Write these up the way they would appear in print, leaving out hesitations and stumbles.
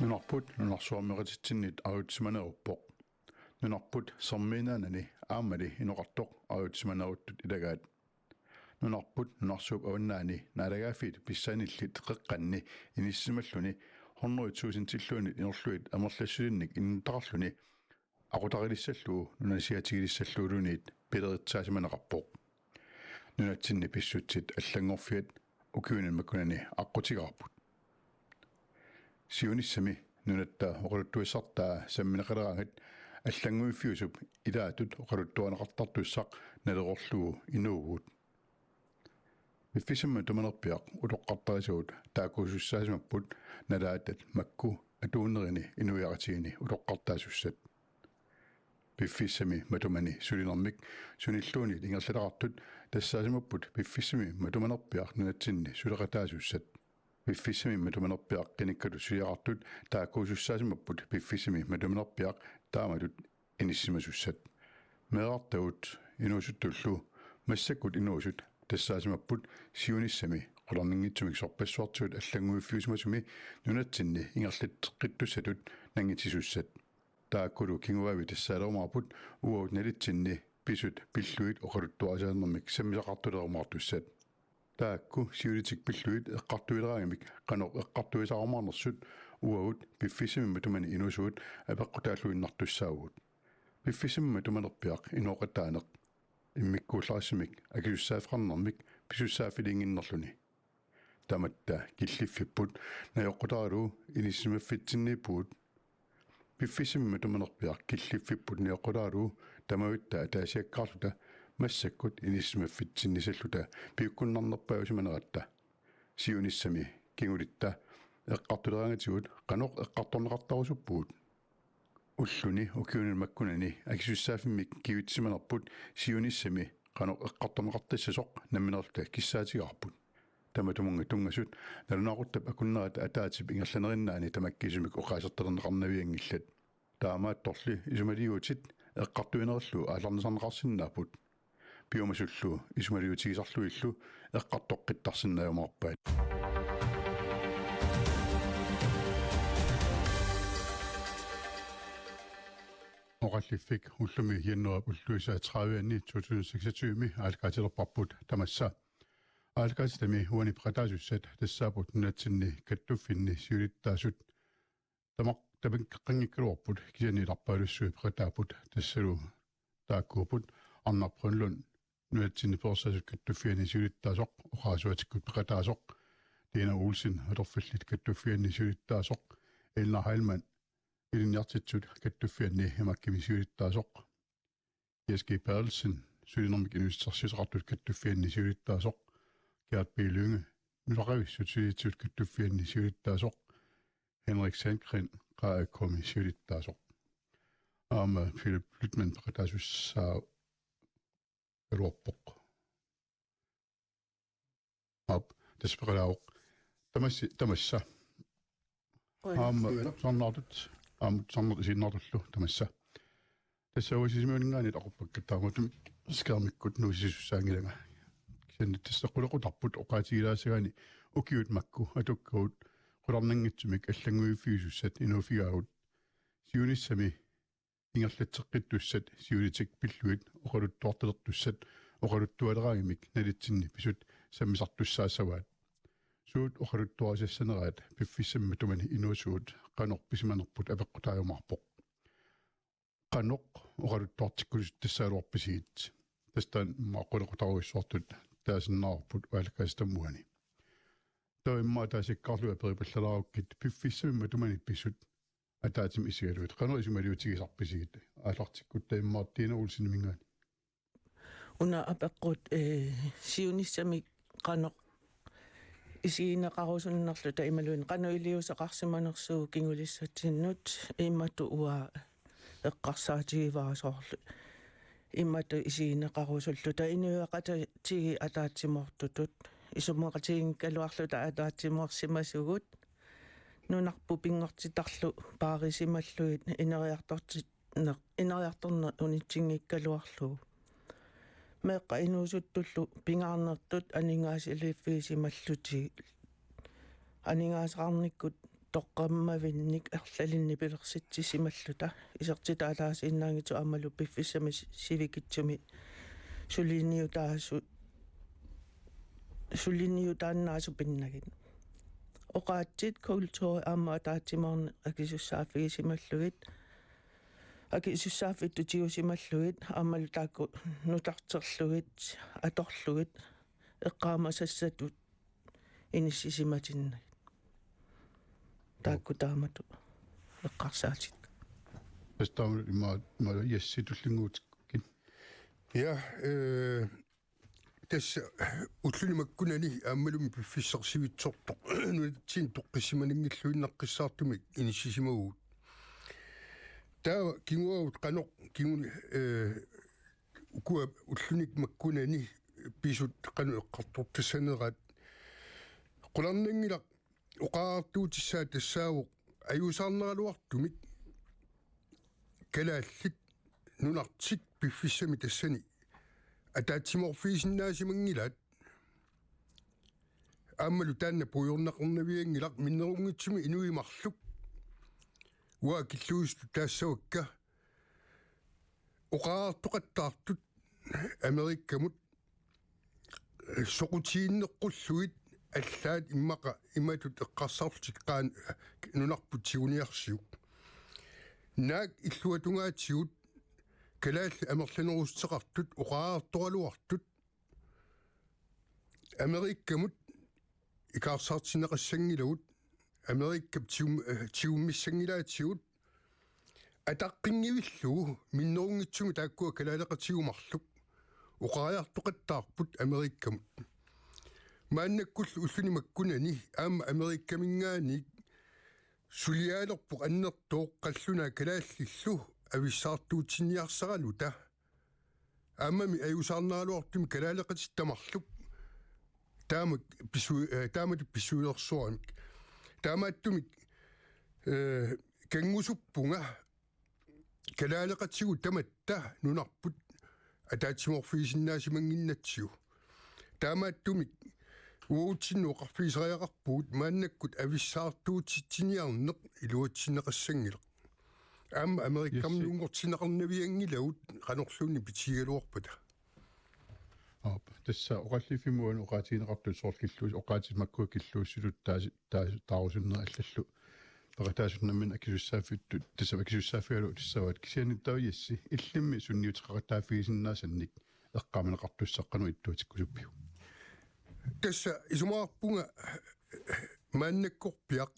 Nunarput nunarsuarmeqatitsinniit arutsimaneruppоq nunarput sermiinaanani aamali inoqartoq arutsimaneruttut ilagaat nunarput nunarsuup avannaani naalagaafiit pissaanillit qeqqanni inissималлуни 100,000 tilluuni inerluit amerlassulinnik innitaqarluni aqutaqilissalluu nunasiatigilissallуулuniit pileritsaasimaneqarpoq nunatsinni pissutsit allangorfiat ukiunin makkunani aqqutigaarput siunissami nunatta oqaluttuissartaa sammineqaleraangat аллангуиффиусуп илаатут оқалуттуанеқартартуссақ налеқорлугу инуугуут миффисимма туманерпиақ улоққартарисуут таакуусуссаасимаппут налаатат макку атууннерини инуяратигини улоққартаасуссат пиффиссами матумани сулинермик суниллуунит ингерлалеқартут тассаасимаппут пиффиссами матуманерпиақ нунатсинни сулеқатаасуссат пиффиссами матуманерпиақ киниккалу сулиақартут таакуусуссаасимаппут пиффиссами матуманерпиақ тааматут иниссимасуссат меэартагут инуусуттуллу массаккут инуусут тассаасимаппут сиуниссами qolorninngitsumik sorpassuartugut allangуиффиусмасуми нунатсинни ингерлаттеққиттуссатут нангитисуссат тааккулу кингуави тассаалермарпут уаут налитсинни писут пиллуит оқалуттуасаанермик саммисақартулермартуссат таакку сиулитик пиллуит эққартуилераагамик қанеқ эққартуисаармаарнерсут уаут пиффисимми тумани инусуут апеққутааллуиннартуссаагут пиффисимми туманерпиақ инуоқатаанеқ иммиккууллариссимик акилуссаафқарнермик писуссаафилингиннерлуни таматта киллиффиппут наёққутаралу иниссимаффитсинниппут пиффисимми туманерпиақ киллиффиппут наёққутаралу тамавитта таасиаккаарлута массаккут иниссимаффитсиннисаллута пиуккуннарнерпаусиманератта сиуниссами кингулитта эққартулераангатигут қанеқ эққарторнеқартарусуппуут уллуни укиунил маккунани акисуссаафиммик кивитсиманерпут сиуниссами қанеқ эққарторнеқартиссасоқ намминерта киссаатигарпут таматумунга тунгасут налунааруттап акуннерата атаатип ингерланериннаани тамаккисумик оқаасерталернеқарнавиангиллат таамаат торли исумалиутит эққартуинерерлу ааларнисарнеқарсиннаапут пиумасуллу исумалиутигисарлуиллу эққартоққиттарсиннаамаарпаат Oqallifik ullumi hiennuap ulluisa 30 2026 aalkaatilerparput tamassa aalkaatitami huani prataasussat tassaaput nunatsinni kattuffinni siulittaasut tamaq tapiqqanngikkaluarput kisianilarpaalussui prataaput tassalu taakkuuput arnarprunlun nunatsinni persaasut kattuffiani siulittaasoq oqaasuatikkut prataasoq Lena Olsen hatorfillit kattuffiani siulittaasoq Elna Heilmann ilinjartitsut kattuffianni himakkimisiulittaasoq J.S.G. Perelsen sylinermik inuissarsiserartut kattuffianni siulittaasoq Gert B. Lynge nulaqavissut silitsut kattuffianni siulittaasoq Henrik Sandgren qaakkomi siulittaasoq aama Philip Lytman pratasussaa eluarpoq ap taspeqalaaoq tamassa aama sarnaartut sarnert isinnartullu tamassa тассауасисимуунингаанит ақуппаккаттаармутумик скаамиккут нуусисуссаангилага кисанни тассаққулеқутарпут оқаатигилаасагаани укиут макку атуккаут қуларнангитсумик аллангуиффиусуссат инуфигаагут сиуниссами ингерлатеққиттуссат сиулитик пиллуит оқалуттуарталертуссат оқалуттуалераагимик налитсинни писут саммисартуссаассаваат суут оқалуттуасассанераат пиффиссамма тумани инуусуут қанор писиманерпут апеққутаажумарпоқ qanoq oqaluttuartikkulut tassaaluarpisiit tastaan maaqqulequtaruissuartut taasinnaarput aalkaastammuani toimmaa taasikkaarlua peripallalarukkit piffissamimma tumani pissut ataatim isigaluit qano isumaliutigisarpisigit aallartikkut taimmaartiina ulsinimingaani una apeqqut siunissami qanoq isiineqarusunnerlu taimaluin qano iliuseqarsimanersuu kingulissatinnut immatu ua эққарсаатигиваасоорлу иммату исиинеқаруусуллута инуяқататиги атаатсимортутут исумеқатигинккалуарлута атаатсимуарсимасугут нунарпу пингортитарлу паарисималлуит инериарторна унитсингиккалуарлу меққа инуусуттуллу пингаарнертут анингаасилиффиисималлути анингаасақарниккут тоққаммавинник ерлалинни пилерситсисималлута исертитаалаасииннаангиту аамалу пиффиссами сивикитсуми сулиниутааннаасу пиннагин оқаатсит культури аама таатимаарни акисуссааффигисималлугит акисуссааффитту тиусималлугит аамалу таакку нутартерлугит аторлугит эққаамасассатут иниссисиматиннагит таакку таамату эққарсаатит пестааму има ясситуллингуутиккин ja tässä utlunimakkunani aammalum piffissarsivitsortoq nulatsin toqqissimaniнгиллуиннаққиссаартумик иниссисимагуут таа кингуагут qanoq кингуни ukua ullunik makkunani pisut qanu eqqartortasanerat qularningilaq uqaartuutissaa tassaavuq ajusarneraluartumik kalaallit nunartit piffissami tassani атаатсиморфиисиннаасимангилаат аамалу таанна пуйорнақарнавиангилақ миннерунгитсуми инуимарлук уа киллуисту таассавакка оқаартоқаттаартут америккамут соқутииннеққуллуит аллаат иммақа иматут эққарсарлутик qaан нунарпут сигуниарсиук наак иллуатунгаатсигут kalaalli amerlanerusteqartut uqaartoraluartut amerikkamut ikaarsaartineqassangilagut amerikkap tiummissangilaatigut ataqqingivillugu minnerungitsumi taakkua kalaaleqatigumarluk uqaariartoqattaarput amerikkamut maannakkullu ullunimakkunani aama amerikkamingaani suliaalerpuq annertooq qalluna kalaallillu ависсаартуутсинниарсаралута аамами аюсаарнааруартум калаалеқатиттамарлук таамак таамат писсуилерсуармик таамааттумик кангусуппунга калаалеқатсигу таматта нунарпут атаатсиморфиисиннаасимангиннатсиу таамааттумик уутсиннуоқарфиисериақарпуут мааннаккут ависсаартуутситсиниарнеқ илуатсинеқассангилеқ ам америккамнунгортинеқарнавиангилаут qanorluunni pitigaluarpata ап тасса оқаллифимуан оқаатинеқартут соорлкиллуус оқаатит маккуакиллууссилут таарусуннера аллаллу пеқатаасуннаммин акисуссааффиттут тасавакисуссааффиалу тассават кисианиттау ясси иллимми сунниутеқартааффигисиннаасанник эққаманеқартуссаққану иттуутиккусуппиу тасса исумаарпунга мааннаккорпиақ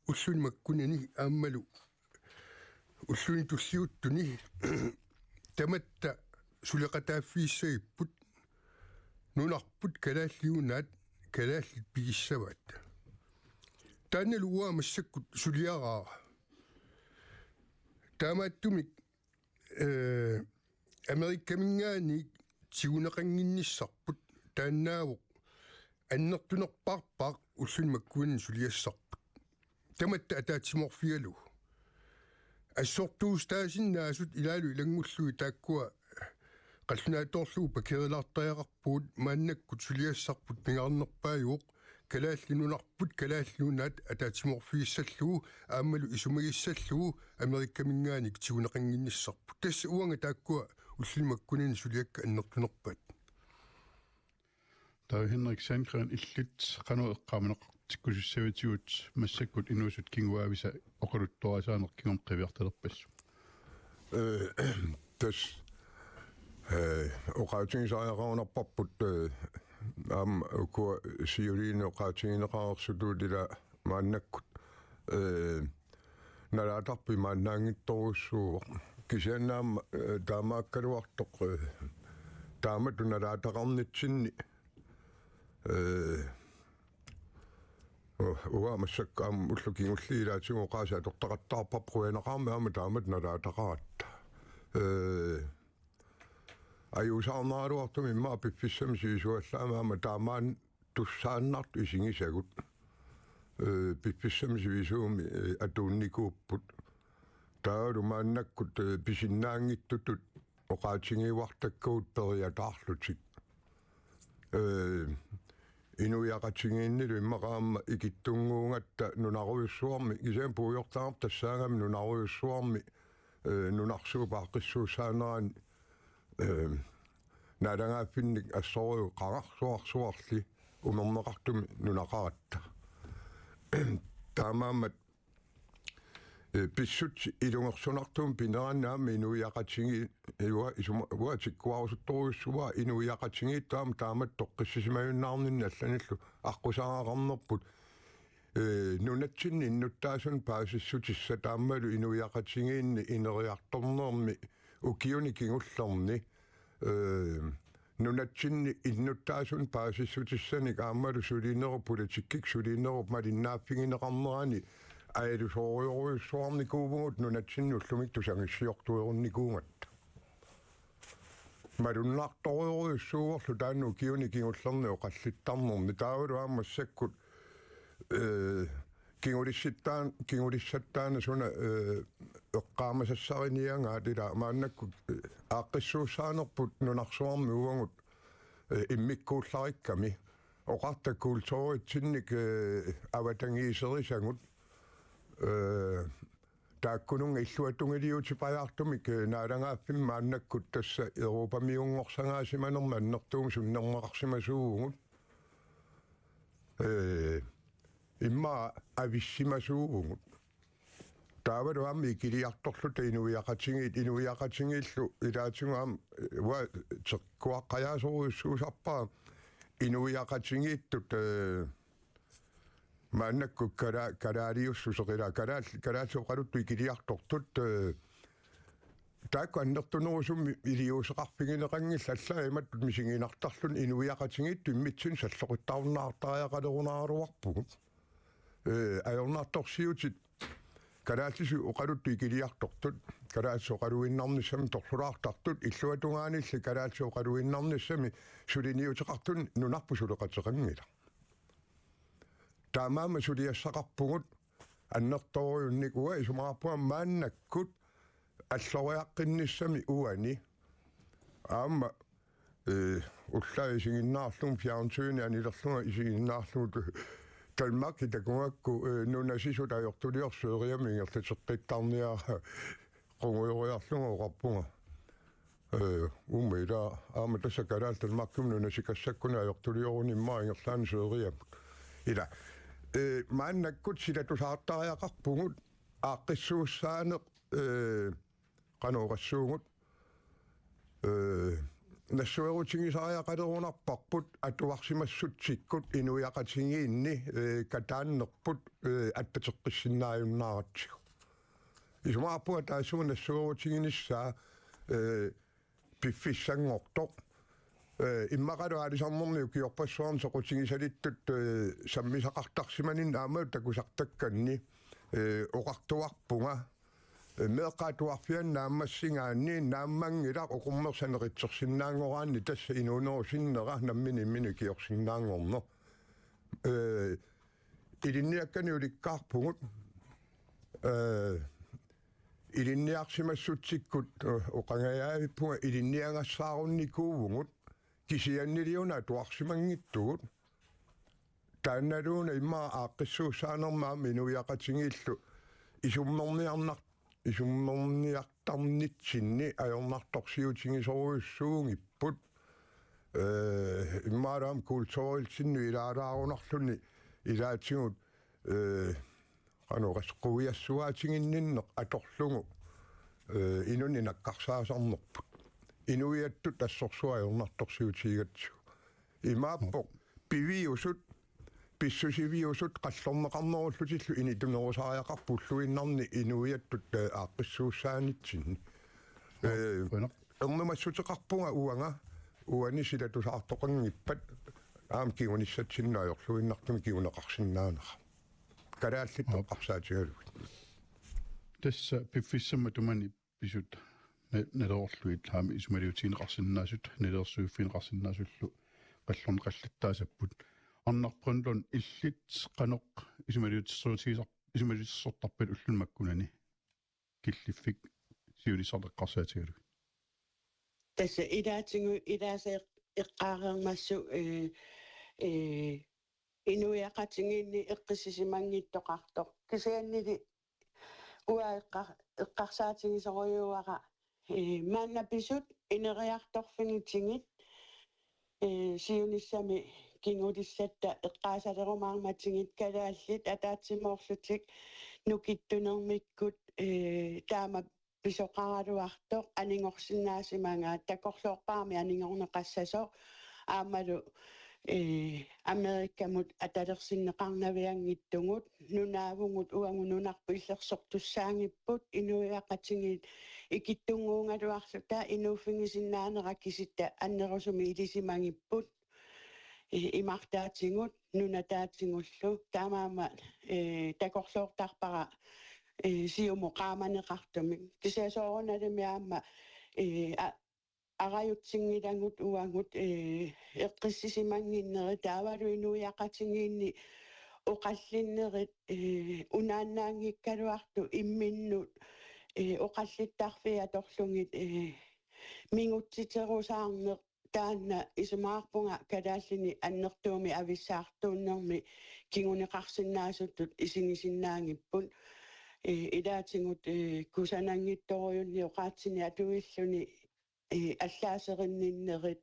уллунимаккунани ааммалу уллуни туллиуттуни таматта сулеқатааффииссагиппут нунарпут калааллиунаат калааллит пигиссаваат таанналуа массаккут сулиараа таамааттумик америккамингаани тигунеқангинниссарпут тааннаавоқ аннертунерпаарпаақ уллунимаккуани сулиассарпут таматта атаатсиморфиалу ассортуустаасиннаасут илаалу илангуллуи тааккуа qallunaatoorlugu pakerilaartariaqarpuut maannakкут сулиассарпут пингаарнерпааюоқ калааллинунарпут калааллунаат атаатиморфииссаллугу аамалу исумагиссаллугу америккамингааник тигунеқангинниссарпут тасса уанга тааккуа уллимаккунин сулиакка аннертунерпаат таа Henrik Sandgren иллит qanu eqqaamaneq tikkusussavatigut massakut inuusut kinguaavisa oqaluttuasaanеркигум qiviartalerpassu тас оқаатингисариақарунарпарпут аам уку сиулиин оқаатингинеқарсутуулила мааннаккут налаатарпи мааннаангитторуссуу кисианнаам таамааккалуартоқ таамату налаатақарнитсинни уа массаккаам уллукингуллиилаатигу оқааса тортақаттаарпапруянеқарми аама таамат налаатақаратта аюусаарнааруартуми имма пиффиссами сиисуаллаамаама таамаан туссааннарт исигисагут пиффиссами сиисууми атуунникууппут таалу мааннаккут писиннаангиттутут оқаатингиуартаккуут периатаарлутик инуиақатингииннилу иммақаама икиттунгуungатта нунарuyussuarmi кисаам пуйортаарп тассаагами нунарuyussuarmi нунарсуупааққиссуусаанерани наалангааффинник ассориу қарарсуарсуарли умернеқартуми нунақаратта таамаамат писсут илунгерсунартум пинеранаами инуиақатинги иуа исума тиккуарусутторуйуссуа инуиақатингииттаама таамат тоққиссисимаюннаарнинна алланиллу аққусаарақарнерпут нунатсинни иннуттааsun паасиссутисса таамалу инуиақатингиинни инериарторнерми укиуни кингуллерни нунатсинни иннуттааsun паасиссутиссаник аамалу сулиинеру политиккик сулиинеру малиннааффигинеқарнерани аилу соорюруйуссуарникуугут нунатсиннуллумик тусангиссиортуерунникуунгат малуннаарторюруйуссууерлу таанну киуни кингуллерниу қаллиттарнерми таавалу аамассаккут кингулиссаттаана суна эққаамасассариниангаа тила мааннакку ааққиссууссаанерпут нунарсуарми уангут иммиккуулларикками оқартаккуулторитсинник аватангиисерисагут тааккунунга иллуатунгилиутипаjaartumik наалангааффим мааннаккут тасса европамиунгорсангаасиманерма аннертуум суннермақарсимасуугут имма ависсимасуугут таавалу аами килиарторлута инуиақатингииллу илаатингаам уа теққуаққаяасоруйуссуусарпаа инуиақатингииттут мааннакку караалиуссусеқила караалсоқалутту икилиартортут таакку аннертунерусумми илиусеқарфигинеқангилла аллаа иматтут мисигинартарлун инуиақатингиитту иммитсин саллоқиттаарнаартариақалерунааруарпугут аёрнаарторсиутит караалсису оқалутту икилиартортут караалсоқалуиннарниссами торсулаартартут иллуатунгаанилли караалсоқалуиннарниссами сулиниутеқартун нунарпу сулеқатеқангила таамаама сулиассақарпугут аннерторуйунник уа исумаарпуа мааннаккут аллориаққинниссами уани аама уллаа исигиннаарлум фиарнсууни анилерлунга исигиннаарлумут талмаки такунгакку нунасисут аёртулиорсуериами ингерлатеққиттарниара қунгуйориарлунга оқарпунга уммеда аама тассакалаал талмаккум нунасикассаккуна аёртулиоруниммаа ингерлаани суериам ила мааннаккут силатусаартариақарпугут ааққиссууссаанеқ канооқассуугут нассуерутингисариақалерунарпарпут атуарсимассутсиккут инуиақатингиинни катааннерпут аттатеққиссиннааюннааратсигу исумаарпуа таасуа нассуерутингиниссаа пиффиссангортоқ иммақалу алисарнерниу киорпассуарн соқутингисалиттут саммисақартарсиманин аамау такусартакканни оқартуарпунга меэққаатуарфиан нааммассингаанни нааммангилақ оқуммерсанеқитсерсиннаангораанни тасса инуунерусиннера наммини киорсиннаангорно илинниакканиуликкаарпугут илинниарсимассутсиккут оқангаяавиппунга илинниангассаарунникуувгут кисианнилиуна туарсимангиттугут таанналууна иммаа ааққиссууссаанермаами инуиақатингииллу исуммерниартарнитсинни аёрнарторсиутингисоруйуссуунгиппут иммаалаам култорилсинну илаалаарунарлуни илаатингут каноқасқуиассуаатингинниннеқ аторлугу инуни наккарсаасарнерпут инуиаттут тассорсуаёрнарторсиутигатсу имааппоқ пивиусут писсусивиусут қаллорнеқарнеруллутиллу инитунерусариақарпуллуиннарни инуиаттут ааққиссууссаанитсинни эрнумассутеқарпунга уани силатусаартоқангиппат аам кигуниссатсиннаajorluinnartumi кигунеқарсиннаанера калааллиттоқарсаатигалугит тасса пиффиссама тумани писут налеорлуит хаами исумалиутиинеқарсиннаасут налерсууффинеқарсиннаасуллу қаллорн қаллаттаасаппут арнарпрунлун иллит қаноқ исумалиутиссуутигисар исумалиуссортарпат уллунмаккунани киллиффик сиулисартеққарсаатигалугит тасса илаатингу илаасеэ эққаарермассу Inuiaqatingiinni eqqissisimanngittoqartoq kisiannili eqqarsaatigisorujuaqa maannapisut ineriartorfingitingit siunissami kingulissata eqqaasalerumаарmatingit kalaallit ataatsimorlutik nukittunermikkut taama pisoqaraluartoq aningorsinnaasimanga takorluorpaarmi aningorneqassaso aamalu Amerikamut atalersinneqarnaviangittungut nunaavungut uangununarpu illersortussaangipput inuiaqatingit ikittunguungaluarluta inuuffingisinnaanerakkisitta annerusumi ilisimangipput imartaatingut nunataatingullu taamaama takorluortarpara siumu qaamaneqartumik kisiasoorunalimiaama arajutsingilangut uangut eqqissisimanginneri taavalu inuiaqatingiinni oqallinnerit unaannaangikkaluartu imminnut oqallittarfia torlungit mingutsiterusaarneq taanna isumaarpunga kalaallini annertuumi avissaartuunnermi kinguneqarsinnaasuttut isingisinnaangipput ilaatingut kusanangittorujunni oqaatsini atuilluni аллаасеринниннерит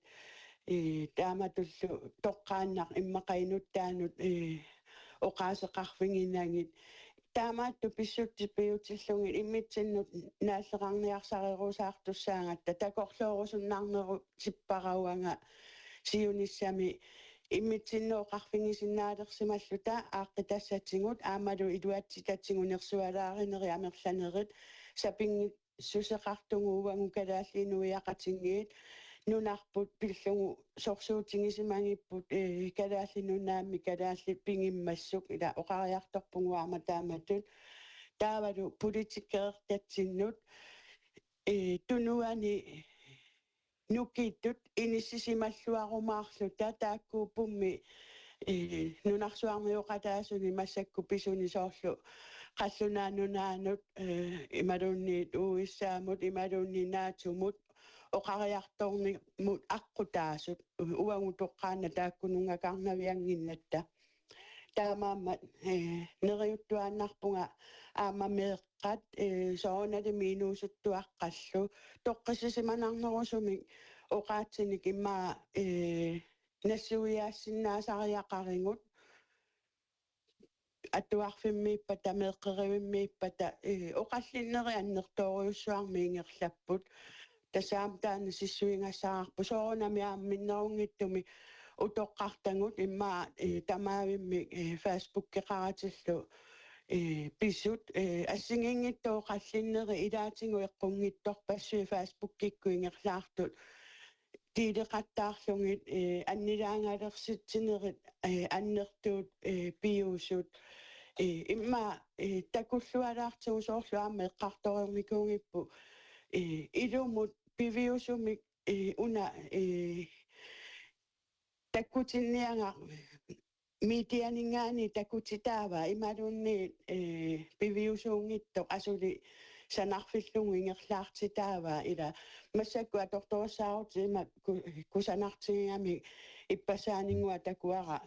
тааматуллу тоққааннақ иммақаинуттаанут оқаасеқарфингинангит таамаатту писсуттипиутиллугит иммитсиннут нааллеқарниарсарерусаартуссаангатта такорлуорусуннарнеру сиппарауанга сиуниссами иммитсиннооқарфингисиннаалерсималлута ааққитассатсигут аамалу илуатситатсигунерсуалааринери амерланерит сапингит сусеқартунгууангу калааллинуиақатингиит нунарпут пиллугу сорсуутингисимангиппут калааллинунаамми калаалли пингиммассук ила оқариарторпунгуарма тааматут таавалу политиккеэртатсиннут тунуани нукиттут иниссисималлуарумаарлута тааккууппумми нунарсуарниоқатаасуни массакку писуни соорлу qallunaannunaanut imalunniit uissaamut imalunninaatumut oqariartornimut aqqutaasut uangutoqqaanna taakkunungakarnavianginnatta taamaammat neriuttuaannarpunga aamameeqqat soonali miinuusuttuaqqallu toqqisisimanarnerusumik oqaatsinik immaa nassuiaassinnaasariaqaringut atuarfimmiippata meeqqerivimmiippata oqallinneri annertooriussuarmiingerlapput tasaam taana sissuingassaarpu soorunamiaamminnerungittumi utoqqartangut immaa tamaavimmi Facebook-keqaratillu pisut assingingittuoqallinneri ilaatingu eqqungittorpassui Facebook-kikkuingerlaartut tiileqattaarlungit annilaangalersitsinerit annertuut piusut imma takullualaartigu soorluaama eqqartoriormikuungippu ilumut piviusumik una takkutinnianga miitianingaani takkutitaava imalunniit piviusuungittoq asuli sanarfillungu ingerlaartitaava ila massakku atortorsaarutima kusanartigami ippasaaningua takuara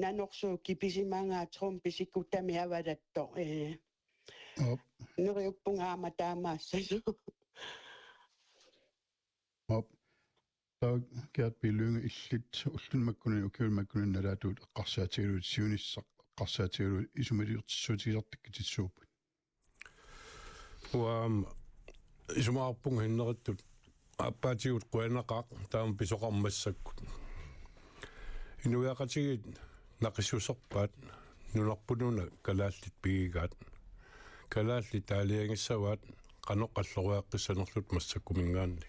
nanorsu kipisimangaatrum pisikuttami avalatto neriuppungaama taamaassalu Gert Bilynge illit ullunmakkunin ukiulmakkunin nalaatuut eqqarsaatigaluut siunissaq eqqarsaatigaluut isumaliurtissuutigisartikkititsuup isumaarpunga hinneриттут аппаатигут қуанеқаақ таама писоқармассаккут инуяқатигит нақиссусерпаат нунарпунуна калааллит пигигаат калаалли таалиангиссаваат қаноққаллоруаққиссанерлут массаккумингаанни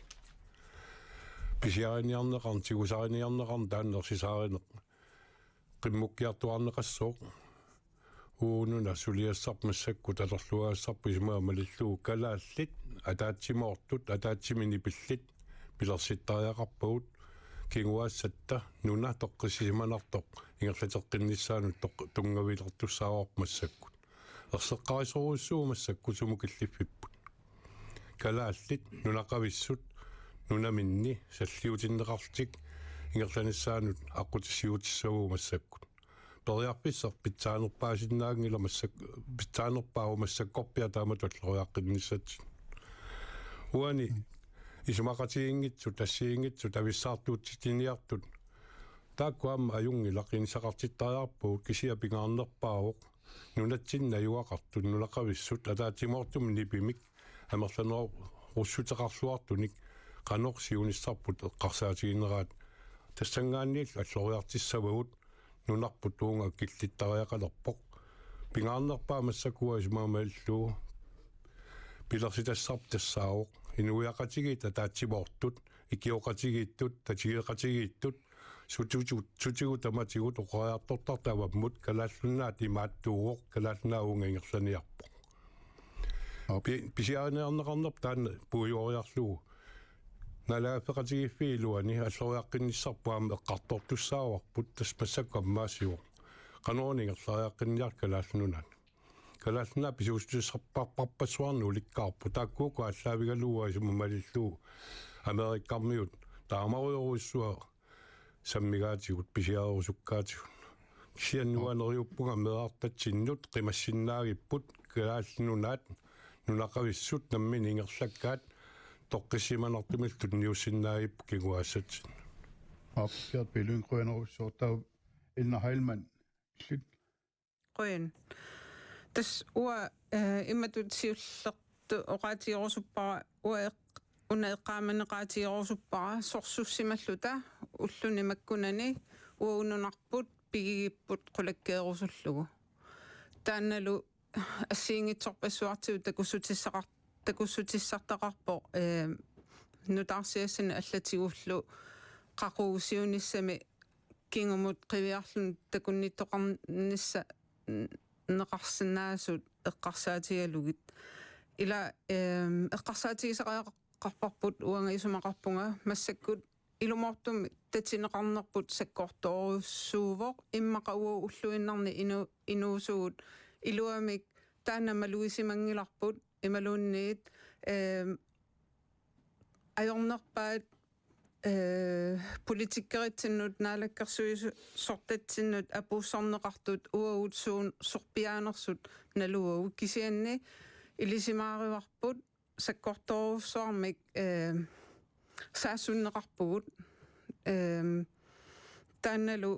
писиариниарнеқарн тигусариниарнеқарн тааннерсисааринеқ қиммуккиартуарнеқассооқ уунуна сулиассарп массакку талерлуаассарпу исмаа малиллуу калааллит атаатсимоортут атаатсимини пиллит пилерситтариақарпагут кингуаассатта нуна тоққиссиманартоқ ингерлатеққиннissaанут тунгавилертуссааорп массаккут ерсеққарисоруссуу массакку сумукиллиффиппут калааллит нунақависсут нунаминни саллиутиннеқартик ингерланissaanut аққутиссиутиссагуу массаккут периарписсар питсааnerpaasinnаагила массак питсааnerpaau массаккорпиа таамат аллориаққиннссатсин уани исмақатиингитсу тассиингитсу тависсаартуутситиниартут тааккуам аюнги лақинсақартиттариарпуут кисиа пингаарнерпаавоқ нунатсинна юақартун нулақависсут атаатимоортум нипимик амерланоо руссутеқарсуартуник канорсиунissarput эққарсаатигинераат тассангаанниил аллориартиссавагут нунарпут уунга киллиттариақалерпоқ пингаарнерпаа массакуа исмаамааллуу пилерситассарп тассаавоқ инуиақатигит атаатсимоортут икиоқатигииттут татигиеқатигииттут сутигу таматигут оқариартортартаваммут калааллуннаат имааттууоқ калаалнаа унгингерланиарпо писиаарнеарнеқарнер таана пуйориарлугу налаафеқатигиффиилуани аллориаққинниссарпуама эққартортуссааварпут тасмассаккаммаасиу каноонингерлариаққинниар калаалнунат калаалнаа писуустуссарпарпарпассуарну уликкаарпу тааккууку аллаавигалуа исуммалиллуу америккармиут таамаруйоруиссуа саммигаатигут писиаарусуккаатигут кисианнуанериуппунга меартатсиннут қимассиннаагиппут калаалнунаат нунақависсут наммини ингерлаккаат тоққиссиманартумиллут ниуссиннаагиппу кигуаассатсин аппиат пилунгруанерусsoortau Elna Heilmann сит quen tas ua immatut siullertu oqaatiorusuppa ua una eqqaamanneqaatiorusuppa sorsussimalluta ulluni makkunani ua ununarput pigigipput qulakkeerusullugu taannalu ассиингитсорпассуартигу такуссутиссартақарпо нутаарсиассана аллатигуллу қақуусиунissami кингумут қивиарлун такунниттоқарнисса неқарсинаасут эққарсаатигалугит ила эққарсаатигисақаақарпарпут уанга исумақарпунга массаккут илумортум татинеқарнерпут саккорторуссуувоқ иммақауа уллуиннарни инуусуут илуамик таанамалуисимангиларпут ималуунниит ajornerpaat politikkeritsinut naalakkersuisu sortatsinnut apuussarneqartut uagut suun sorpiaanersut naluagu kisianni ilisimaarivarput sakkortoruussuarmik saassunneqarpugut taannalu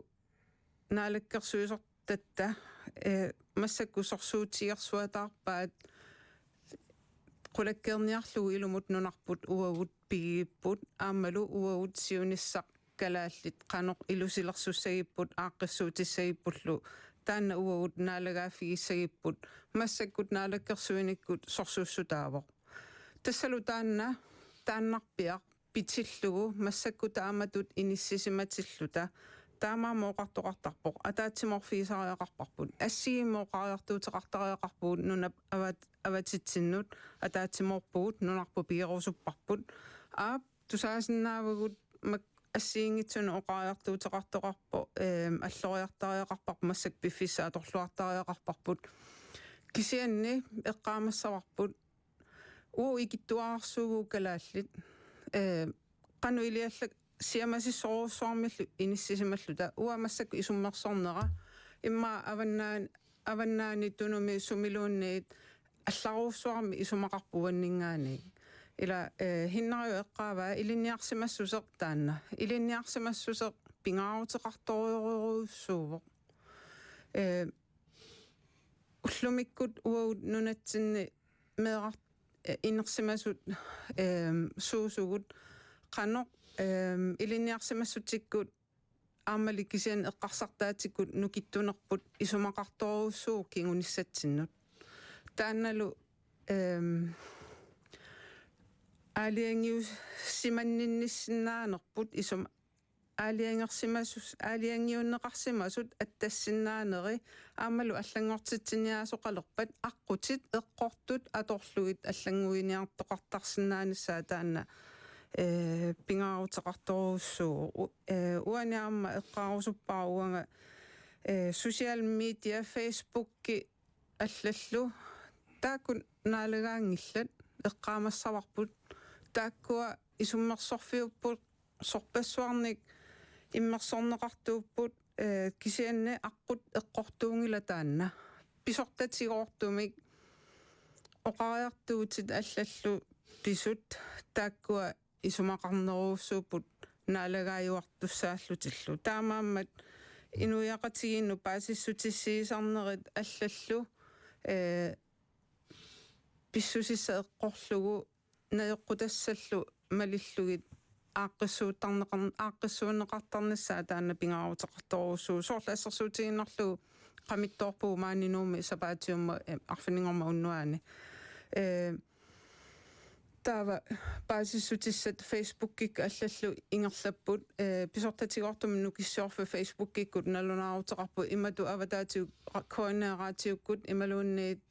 naalakkersuisortatta массакку сорсуутиерсуатаарпаат qulakkeerniarlugu ilumut nunarput uagut pigiput aammalu uagut siunissaq kalaаллит qanoq ilusilersussagipput aaqqissuutissagipullu taanna uagut naalagaafigissagipput massakkut naalakkersuinikkut sorsuussutaavoq tassalu taannarpiaq pitillugu massakku taamatut inissisimatiilluta таамаамооқартоқартарпоқ атаатсиморфисариақарпарпут ассигимооқариартуутеқартариақарпуут нунап аватитсиннут атаатсиморпугут нунарпу пиерусуппарпут аап тусаасиннаавагут мак ассиингитсуна оқариартуутеқартоқарпо аллориартариақарпарпу массак пиффиссаа торлуартариақарпарпут кисианни эққаамассаварпут уу икиттуаарсуугу калааллит qanуилиаллак сиамасиссоруссуармиллу иниссисималлута уамассакку исуммерсорнера имма аваннаани тунуми сумилуунниит алларуussуарми исумақарпуаннингаани ила хиннариу эққааваа илинниарсимассусеқ таанна илинниарсимассусеқ пингаарутеқарториоруссуувоқ уллумиккут уагут нунатсинни меэқар инерсимасут суусугут qanoq илинниарсимассутиккут аамали кисиан эққарсартаатиккут нукиттунерпут исумақарторуссуу кингуниссатсиннут таанналу алиангиус симаннинниссиннаанерпут исум алиангиуннеқарсимасут аттассиннаанери аамалу аллангортитсиниаасоқалерпат аққутит эққортут аторлугит аллангуиниартоқартарсинааниссаа таанна пингаарутеқарторуссуу уаниарма эққаарусуппаа уанга social media Facebook-ки аллаллу таакун наалагаангиллат эққаамассаварпут тааккуа исуммерсорфиуппут сорпассуарник иммерсорнеқартууппут кисианне аққут эққортуунгила таанна писортатигоортумик оқариартуутит аллаллу писут тааккуа исумақарнеруussууппут наалагааюартуссааллутиллу таамааммат инуяқатигинну паасиссутиссиисарнерит аллаллу писсусисса эққорлугу наёққутассаллу малиллугит ааққиссуунеқартарнассаа таана пингаарутеқарторуussуу соорлаассерсуутигиннарлугу qamitorpuu maaninuumi sapaatiumma arfiniнгорма уннуаани таава паасиссутиссат фейсбуккик аллаллу ингерлаппут писортатигортум нукиссуарфа фейсбуккиккут налунаарутеқарпу имату аватаатиу коонераатиуккут ималуунниит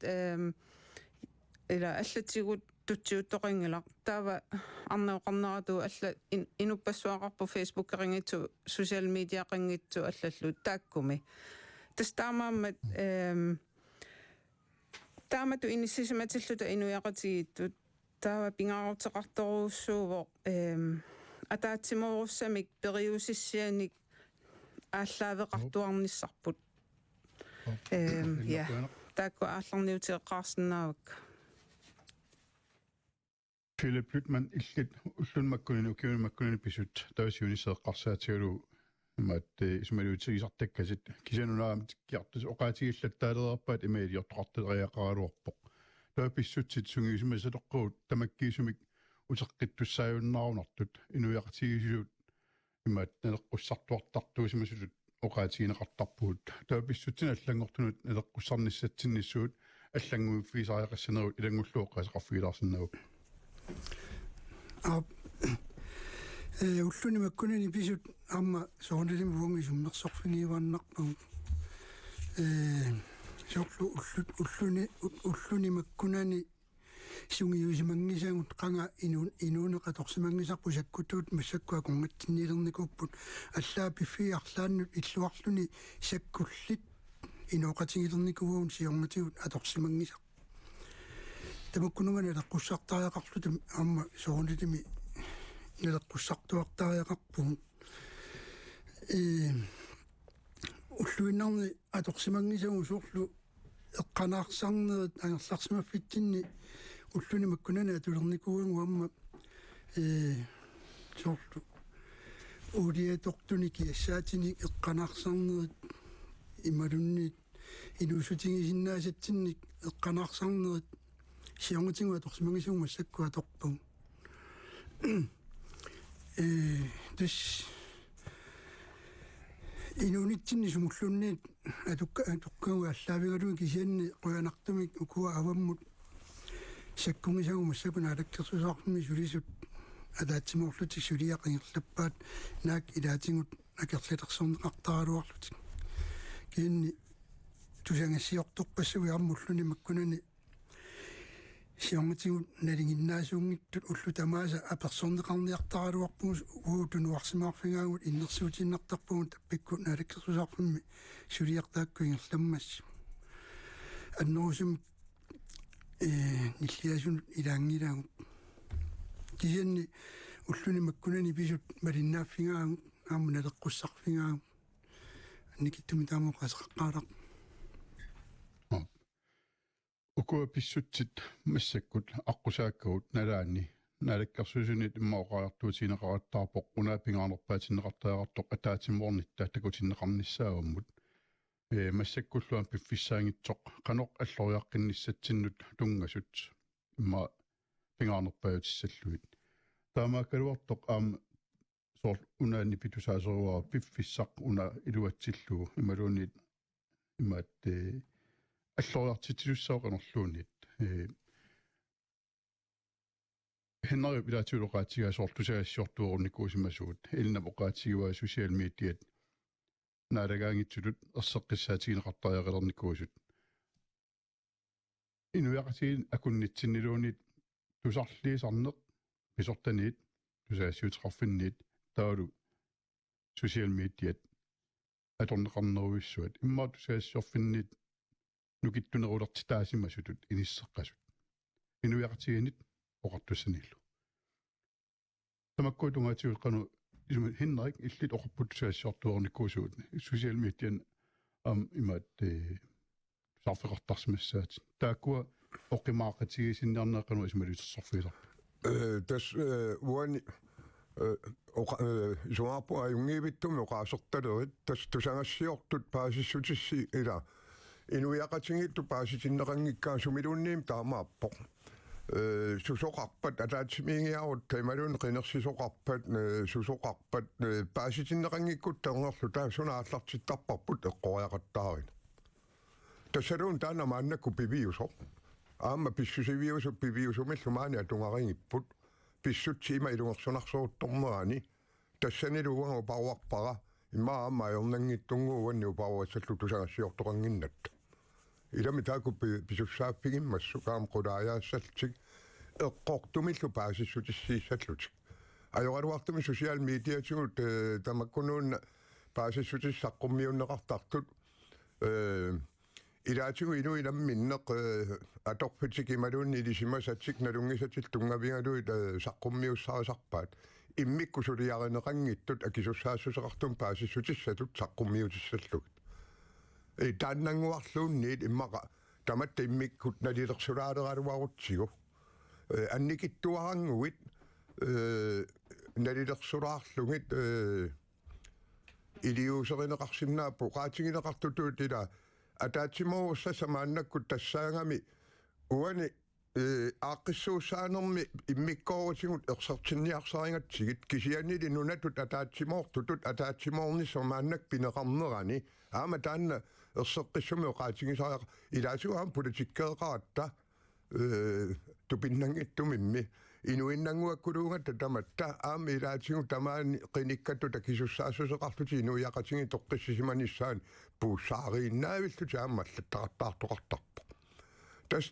ила аллатигут тутсиуттоқингила таава арнеоқарнерату алла инуппассуақарпу фейсбуккерингитсу социал медиақингитсу аллаллу тааккуми тастаамааммат таамату иниссисиматиллута инуяқатигиттут таава пингаарутеқарторуuссуувоо атаатсиморуссамик периусиссианик ааллаавеқартуарниссарпут я таакку аалларниутеққарсинаавак Philip Lytman illit ullunmakkuninu kiunmakkuninu pisut tavasiunisseeqqarsaatigalu имаат исмалуутигисартаккасит кисанунаам тиккиартус оqaатигиллаттаалерарпаат имаилиортоқартериақаралуарпоқ тааписсутсит сунгиусимасалеққуут тамаккиисумик утеққиттуссааюннаарунартут инуяқатигисуут имаат налеққуссартуартартуусимасулут оqaатигинеқартарпуут тааписсутсина аллангортунут налеққуссарниссатсиннссуут аллангуи фисариақассанерут илангуллуоққасақарфигилаарсиннавук уллуни маккунани писут амма соонлим вунги суммерсорфиниуарнарпагу сорлу уллуни маккунани сунгиусимангисагут qanga инуунеқаторсимангисарпу саккутуут массаккуа конгатсинниилерникууппут аллаа пиффиарлааннут иллуарлуни саккуллит инуоқатигилерникуун сиорматигут аторсимангисар тамаккунугани лаққуссартариақарлутим амма соонлитими нелеққуссартуартариақарпу уллуиннарни аторсимангисагу соорлу эққанаарсарнерит ангерларсимаффитсинни уллуни маккунани атулерникууангу амма соорлу улиатортуни киассаатини эққанаарсарнерит ималунни инуусутигисиннаасатсинник эққанаарсарнерит сионгатингу аторсимангисагу массакку аторпу dus инунитсинни сумуллунниит атуккауга аллаавигалуи кисианни қуянартумик укуа аваммут саккунгисагу массакуна алаккерсусаарфми сулисут алаатсимоорлутик сулиақингерлаппаат наак илаатингут акерлитерсорнеқартаралуарлутик киинни тусангассиорторпассуи армуллуни маккунани сионгатигут налингиннаасуунгиттут уллу тамааса аперсорнеқарниартаралуарпугус уутунуарсимаарфингаагут иннерсуутиннартарпугут таппиккут налаккерсусаарфимми сулиартаакку ингерламмасс аннерусум ниллиасун илаангилаагут кисианни уллуни маккунани писут малиннааффингаагут ааму налеққуссарфингаагут никиттуми таамоқасеққаалақ ukua pissutsit массаккут аққусааккагут налаанни налаккерсусунит иммаоқаартуутинеқаратаарпоқ унаапингаарнерпаатиннеқартаақартоқ атаатимуорнитта такутиннеқарниссаагаммут массаккуллуан пиффиссаангитсоқ қаноқ аллориаққинниссатсиннут тунгасут имма пингаарнерпаатиссаллуит таамааккалуартоқ аама соор унаани питусаасеруаа пиффиссақ уна илуатсиллугу ималуунит имаат аллориартитсуссаоқанерлуунит хеннери билаатиулоқаатигаа соортусаассиортуорникуусимасуут илнапоқаатигуа социал медиат наалагаангитсулут ерсеққиссаатигинеқартариақалерникуусут инуяқатигин акуннитсиннилуунит тусарлиисарнеқ писортаниит тусаассиутеқарфинниит таалу социал медиат аторнеқарнеруиссуат имма тусаассиорфинниит нукиттунерулертитаасимасутут иниссеққасут инуяқатигинит оқартуссаниллу тамаккуутунгаатигут қану isum Henrik illit orput saasiortuornikkuusuut social median imat sarfeqartarsmassaat taakkua oqimaaqatigisinniarneeqanu ismalusersorfiilar das uani joapo ajungivittum oqaasortalerit tas tusangassiortut paasissutissi ila inuiaqatingittu paasitinneqanngikkaa sumiluunniim taamaappoq susoqarpat ataatimiingiarut taimaluun qinersisoqarpat susoqarpat paasitinneqangikkut taungerlu taasunaaallartittarparput eqqoriaqattaarin tassaluun taanamaannakku piviusoq aamma pissusiviusu piviusumillumaani atungaringipput pissutsiima ilungersunarsuuttornerani tassaniluuangu pauarpara imma aamma ajornanngittunguuanni upauassallu tusangassiortoqanginnat ilami taaku pisussaappigimassu kaam qulaajaassaltik eqqortumillu paasissutissiissallutik ajoraluartumi social mediatigut tamakkunuunna paasissutissaqqumiunneqartartut ilaatigu inu ilamminneq atorpitik imaluunni ilisimasatsik nalungisatil tungavingaluit saqqummiussarasarpaat immikkusuliarineqangittut akisussaassuseqartum paasissutissatut saqqummiutissalluk taannanguarluunniit immaqa tamatta immikkut nalilersulaaleqaluarutsigu annikittuaranguit nalilersulaarlungit iliuserineqarsinnaappu qaatingineqartutuut ila ataatsimoussa samaannakkut tassaangami uani aaqqissuussaanermi immikkoorutigut ersertinniarsaringatsigit kisiannili nunatut ataatsimortutut ataatsimorni samaannak pineqarnerani aama taanna erseqqissumi oqaatingisariaq ilaasugaam politikkeeqaratta tupinnangittumimmi inuinnanguakkuluungatta tamatta aama ilaatigu tamaani qinikkattu takisussaassuseqartuti inuiaqatingi toqqissisimanissaan puussaariinnaavilluti aammallataqartaartoqartarpo tas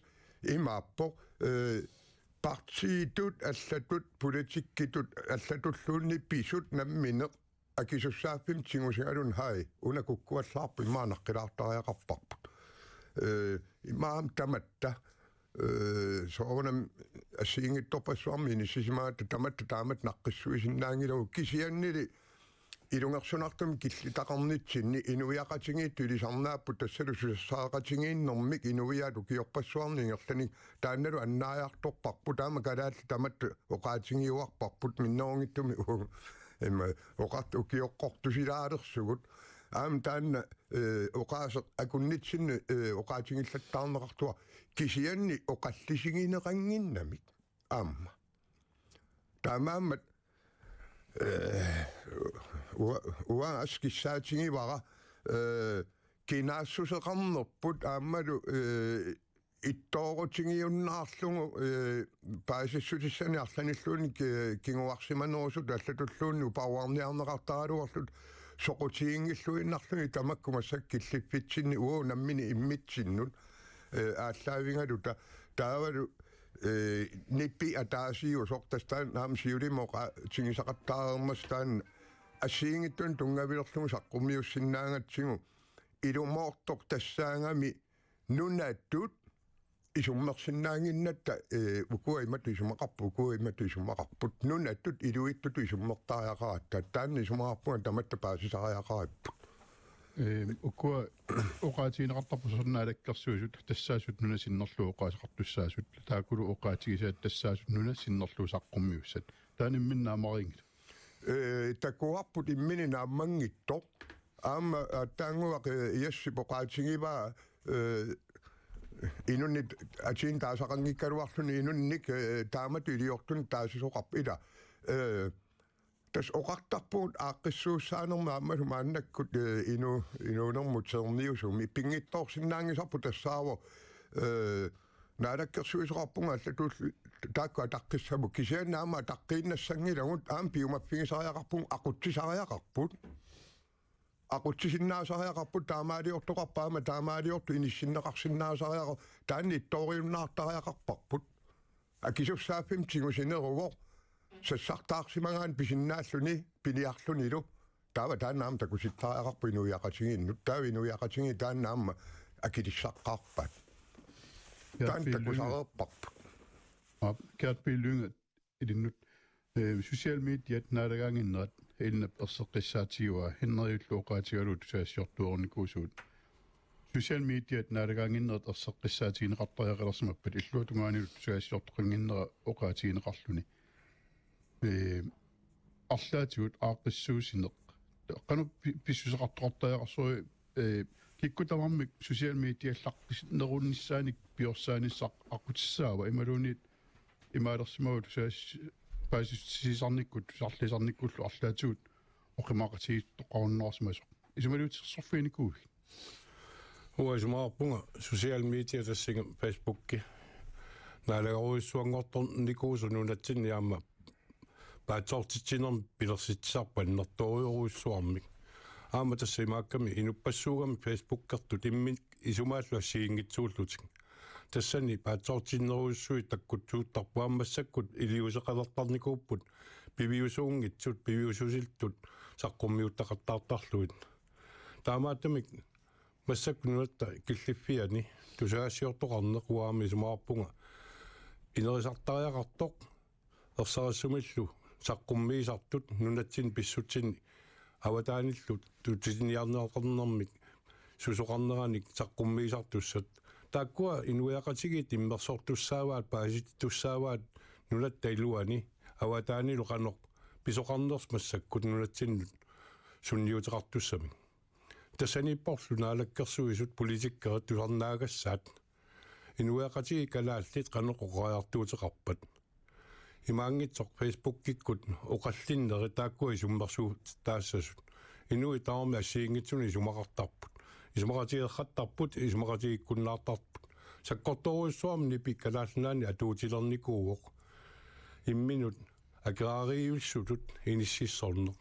imaappo partiitut allatut politikkitut allatulluunni pisut nammineq akisussaafim tingusigalun hai unakukkuallaarpu imaanaqqilaartariaqarparput imaam tamatta soonam assiingittorpassuarmi inissisimaata tamatta taamat naqqissuisinnaangilagu kisiannili ilungersunartum killitaqarnitsinni inuiaqatingiittu ilisarnaappu tassalu susaaqatingiinnermik inuiaalu kiorpassuarni ingerlani taannalu annaajaartorparpu taama kalaalli tamat oqaatingiuarparput minnerungittumi emma oqart ukioqqortusilaalersugut aam taanna oqaaseq akunnitsinni oqaatingillattaarneqartua kisianni oqallisigineqanginnamik aamma taamaammat uan askissaatingivara kinaassuseqarnerput aammalu ittoorutingiunnaarlugu paasissutissani arlanilluuni kinguarsimanerusut allatulluunni upauarniarneqartaraluarlut soqutiingilluinnarluni tamakkumassak killippitsinni nammini immitsinnut ааllaавингалута таавалу ниппи атаасиусортастаан наам сиулимоqa тигисақаттаарермастаан ассиингиттун тунгавилерлугу саққуммиуссиннаангатсигу илумоортоқ тассаангами нунаттут исуммерсиннаангиннатта укуаймату исумақарпу укуаймату исумақарпут нунаттут илуиттуту исуммертаариақаратта таанни исумақарпуга таматта паасисариақариппут ukua oqaatigineqartarpusernaalakkерsuusut tassaasut nunasinnерлу oqaasaqartussaasut taakulu oqaatigisaat tassaasut nunasinnерлу saqqummiussat taanimminnaamariingit takuarput immini naammangittoq aama taanguaq iassi oqaatigiva inunnit atiin taasaqanngikkaluarluni inunnik taamatu iliortun taasisoqarpila tas oqartarpuut aaqqissuussaanerma aammalu maannakkut inuunermuterniusumi pingittoorsinnaangisarpu tassaavo naalakkersuisoqarpunga allatull taakku ataqqissamu kisiannaama ataqqiinnassangilagut aam piumappigisariaqarpun aquttisariaqarput aquttisinnaasariaqarput taamaaliortoqarpaama taamaaliortu inissinneqarsinnaasariaqo taanni ittooriunnaartariaqarparput akisussaafim tingusineruvoq sassartaarsimangaan pisinnaalluni piniarlunilu taava taannaam takusittaariaqarpu inuiaqatiginnut taavinuiaqatigi taannaamma akilissaqqaarpat taan takusareerparput kert bilynge idinnut social mediat naalaganginnerat иннап ерсеққиссаатигуа хиннериуллуоқаатигалу тусаассиортуорникуусуут social media налагаангиннерт ерсеққиссаатигинеқартариақалерсимаппат иллуатунгаанилу тусаассиортоқингиннера оқаатигинеқарлуни арлаатигут ааққиссуусинеқ қану писсусеқартоқартариақарсуи киккутамармик social media ллаққис нерунниссааник пиорсааниссақ аққутиссаава ималуунит имаалерсимагу тусаас паасисисарниккут сарлисарниккуллу арлаатигут оқимаақатигит тоқаруннерсимасоқ исумалуутиссорфиникууг уасмаарпунга social media тассига Facebook-ки наалагоруиссуангортор никуусунунатсинни аама паатсортитсинерм пилерситсарпан нерториоруиссуармик аама тассимаакками инуппассуугами Facebook-кертут иммик исумааллу ассигингитсууллутик тассани паатсортиннеруиссуи таккутсууттарпуаммассаккут илиусеқалертарникууппут пивиусуунгитсут пивиусусилтут саққуммиуттақаттаартарлуит таамаатамик массаккунуатта киллиффиани тусаассиортоқарнеқ уаами исумаарпунга инерисартариақартоқ ерсарассумиллу саққуммиисартут нунатсин писсутсинни аватааниллут тутисиниарнеақарнермик сусоқарнераник саққуммиисартуссат тааккуа инуяқатигит иммерсортуссааваат пааситтуссааваат нунатта илуани аватаанилу қанеқ писоқарнерс массаккут нунатсиннут сунниутеқартуссами тассаниппорлу наалаккерсуисут политиккерат тусарнаагассаат инуяқатиги калааллит қанеқоқариартуутеқарпат имаангитсоқ Facebook-киккут оқаллиннери тааккуи суммерсуу таассасут инуи таами ассиингитсуни сумақартарпут исумақатигеққаттарпут исумақатигиккуннаартарпут саккорторуиссуарми пиккалаалнаани атуутилерникууоқ имминут аграариивиллутут иниссиссорнеқ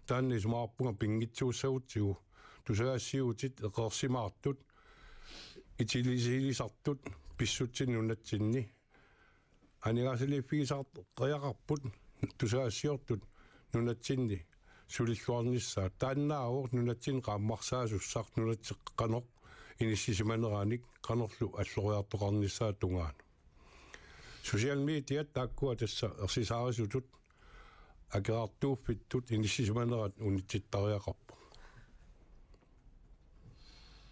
таанни исумаарпунга пингитсууссагутсигу тусаассиутит эқерсимаартут итилисилисартут писсутсиннунатсинни анигаасилиффигисарт қиақарпут тусаассиортут нунатсинни сулиллуарниссаа тааннаавор нунатсин qaammarsaasussart нунатсеққанеқ иниссисиманерааник қанерлу аллориартоқарниссаа тунгаан social media тааккуа тасса ерсисаарисутут акеартууффиттут иниссисиманерат унитситтариақарпу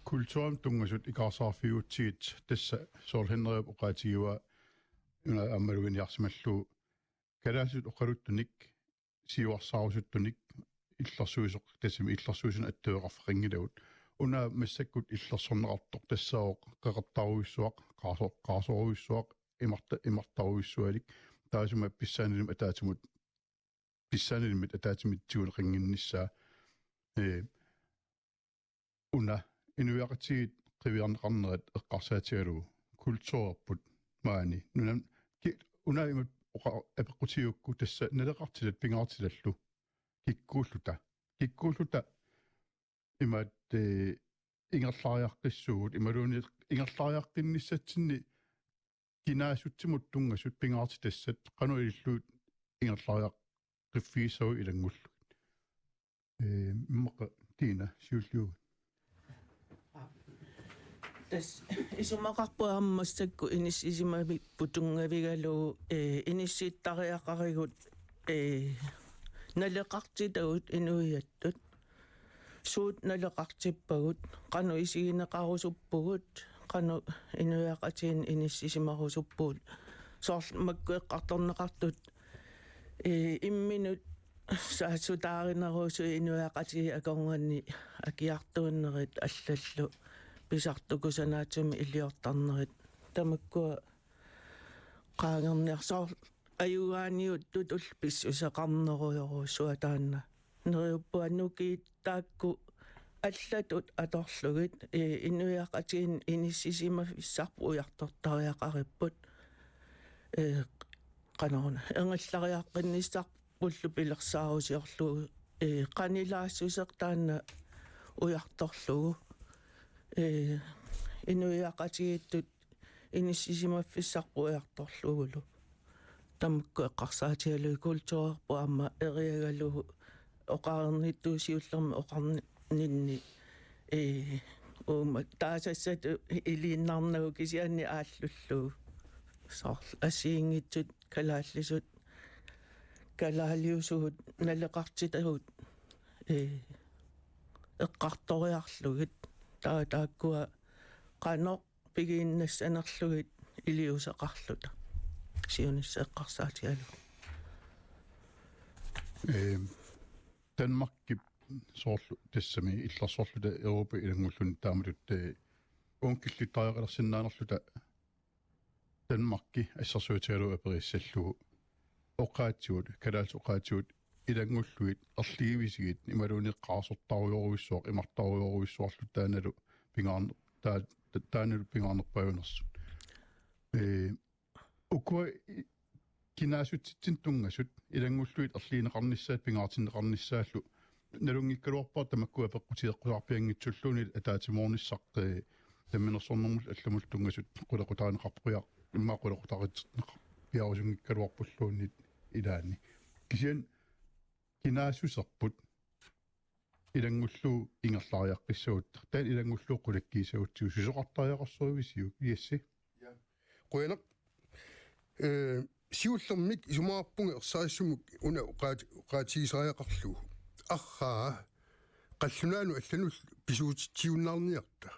kulturen tungasut ikarsarfiutsigit tassa soorlheneriup oqaatigiua una ammaluginniarsimallu kalaasut oqaluttunik siuarsarusuttunik illersuisoq tassimi illersuisun attueqarferingilagut una massakkut illersornerartoq tassaoq qeqertaruissuaq qaasoruissuaq imartaruissualik taasuma pissaanilim ataatimit qinginnissaa una inuiaqatigit qiviarneqarnerat eqqarsaatigalu kultuurput maani nunam una imat apeqqutiukku tassa naleqartilat pingaartilallu kikkuulluta imat ingerlaariaqqissugut imaluuni ingerlaariaqqinnissaatsinni kinaasutsimut tungasut pingaarti tassat qanu illuut ingerlaariaqqifiisau ilangullu immeqa tiina siulliugut tas isumaqarpuammassakku inissisimavik putungavigalu inissiittariaqarigut naleqartitagut inuiattut suut naleqartippagut qanu isigineqarusuppugut qanu inuiaqatiin inissisimaqusuppuut soorl makkueqqartorneqartut imminut saatsutaarineruusu inuiaqatigi akornganni akiartuunnerit allallu pisartukusanaatumi iliortarnerit tamakkua qaangerniarsoor ayugaaniuttut ulpissuseqarneruyoruussua taanna neriuppuannuki taakku аллатут аторлугит инуяақатигин иниссисимафиссарпу уяртортариақариппут канаруна энгаллариаққинниссарпуллу пилерсаарусиорлугу qanilaassусеқ уярторлугу инуяақатигиттут иниссисимаффиссарпу уярторлугулу тамакку эққарсаатигалуи культуурпу аама эриагалугу оқарнитуусиуллерми оқарнинни таасассату илииннарнагу кисианни ааллуллугу соор асиингитсут калааллисут калаалиусуут налеқартитагут эққарториарлугит тааккуа qanoq пигииннассанерлугит илиусеқарлута сиунissеққарсаатигалу Danmark соорлу тассами илларсоорлута Европа илангуллун таамалут ункиллиттариақалерсиннаанерлута Danmark ассерсуутигалу апериссаллугу оқаатсуут калаалс оқаатсуут илангуллуит арлигивисигит ималуунеққарсортаруйоруиссуақ имартаруйоруиссуарлу тааналу пингаарне тааналу пингаарнерпаюнерсут уква кинаасутсин тунгасут илангуллуит арлиинеқарниссаат пингаартиннеқарниссааллу налунгиккалуарпаа тамаккуа пеққутиеққусарпиангитсуллуни атаатимоорниссарте тамминерсорнэрмул алламул тунгасут қулеқутаанеқарприақ иммаа қулеқутаритсернеқ пиарусунгиккалуарпуллуунит илаани кисиан кинаасусерпут илангуллуу ингерлариаққиссагут таан илангуллуу қулаккиисагутсигу сусоқартариақарсуивисиу иасси qoyanaq siullermik isumaarpunga ersaassumuk una uqaatigisariaqarlugu arraa qallunaanu allanu pisuutiunnaarniarta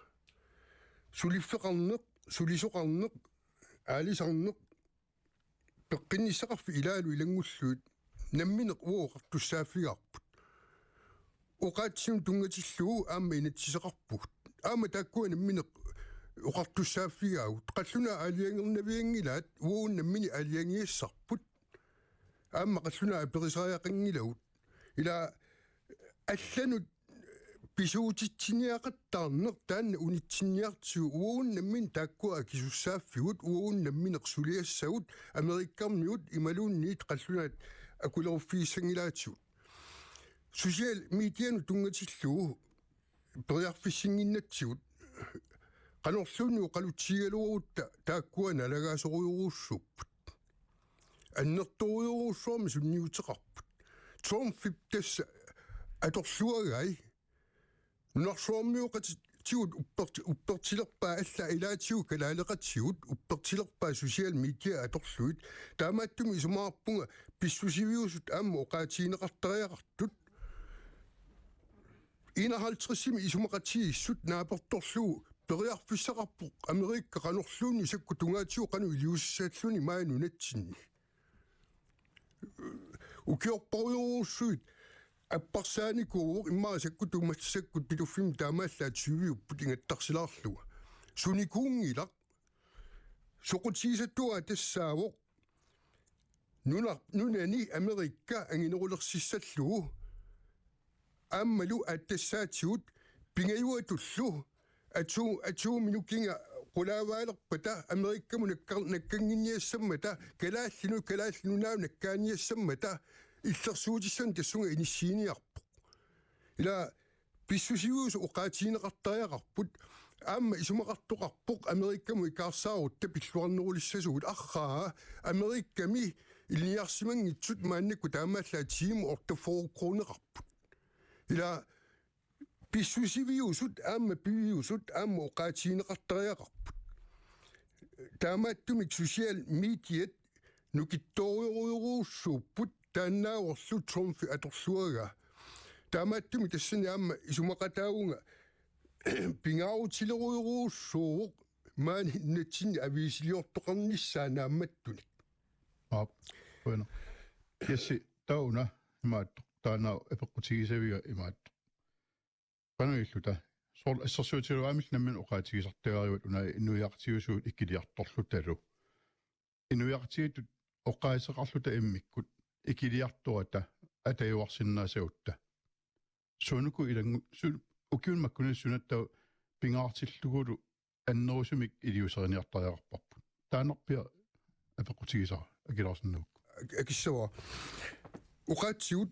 suliffeqarneq sulisoqarneq aalisarneq peqqinissaqarfi ilaalu ilangulluut nammineq uoqartussaaffigaarput uqaatsinu tungatillugu aamma inatsiseqarpugut aamma taakkua nammineq uqartussaaffigaut qalluna aliangernaviangilaat uuunnammini aliangiissarput aamma qalluna aperisariaqangilaut ila allanut pisuutitsiниақаттаарнеқ таанна унитсинниартсуу uunnammin taakkua akisussaaffigut uunnammineq suliassagут америккарниут ималуунниит qallunaat акулерффииссангилаатсуут social medianu tungatilluu periarfissingиннатсигут qanorluunnu qalutigaluurutta taakkua nalagaasoriuruussupпут аннерториуруусsuarmi sunniuteqarput Trump tassa atorluagai nunarsuarmiuqat tigut uppertilerpaa alla ilaatigu kalaaleqatigut uppertilerpaa social media atorluit taamaattumi isumaarpunga pissusiviusut aamma oqaatiineqartariaqartut 51 isumaqatiissut naapertorlugu periarfissaqarpuq Amerikka qanorluunni sakku tungaatigu qanu iliussaalluni maanunatsinni ukiorporiuruussuit аппарсааникуу иммаа саккут умассаккут пилуффим таамааллаат сювиуппут ингаттарсилаарлуга суникуунгилақ соқутсисаттуа тассаавоқ нунани Америкка ангинерулерсиссаллугу ааммалу аттассаатигут пингаюатуллу атуу минукинга qulaavaaleqpata Amerikkamu nakkanginniassammata kalaallunaau nakkaaniassammata иллерсуутиссан тассунга иниссииниарпу ила писсусиуус уqaatiineqartariaqarput аама исумақартоқарпоқ Америккаму икаарсаарутта пиллуарнерулиссасугут арраа Америкками илниарсимангитсут мааннакку таамааллаа тииму ортафоруққунеқарпут ила писсусивиусут аама пивиусут аама уqaatiineqartariaqarput таамааттумик social mediat нукитториуруйоруussууппут тааннааорлу Trump аторлуага таамааттуми тассани аама исумақатаагунга пингаарутилеруйоруussууоқ маани натсини авиисилиортоқарниссаа наамматтуни bueno яси тауна имаат таанаа эпеққутигисавига имаат пануиллута соор ассерсуутилуаамил наммин оqaатигисартагариут унаа инуяартигусуут иккилиарторлуталу инуяартигитут оqaасеқарлута иммиккут икилиартуата атаюарсиннаасагутта сунуку илангу укиун маккунissунаттау пингаартиллугулу аннерусумик илиусериниартариақарпарпут таанерпиа апеқутигисара акиларсиннук акиссава уqaатсигут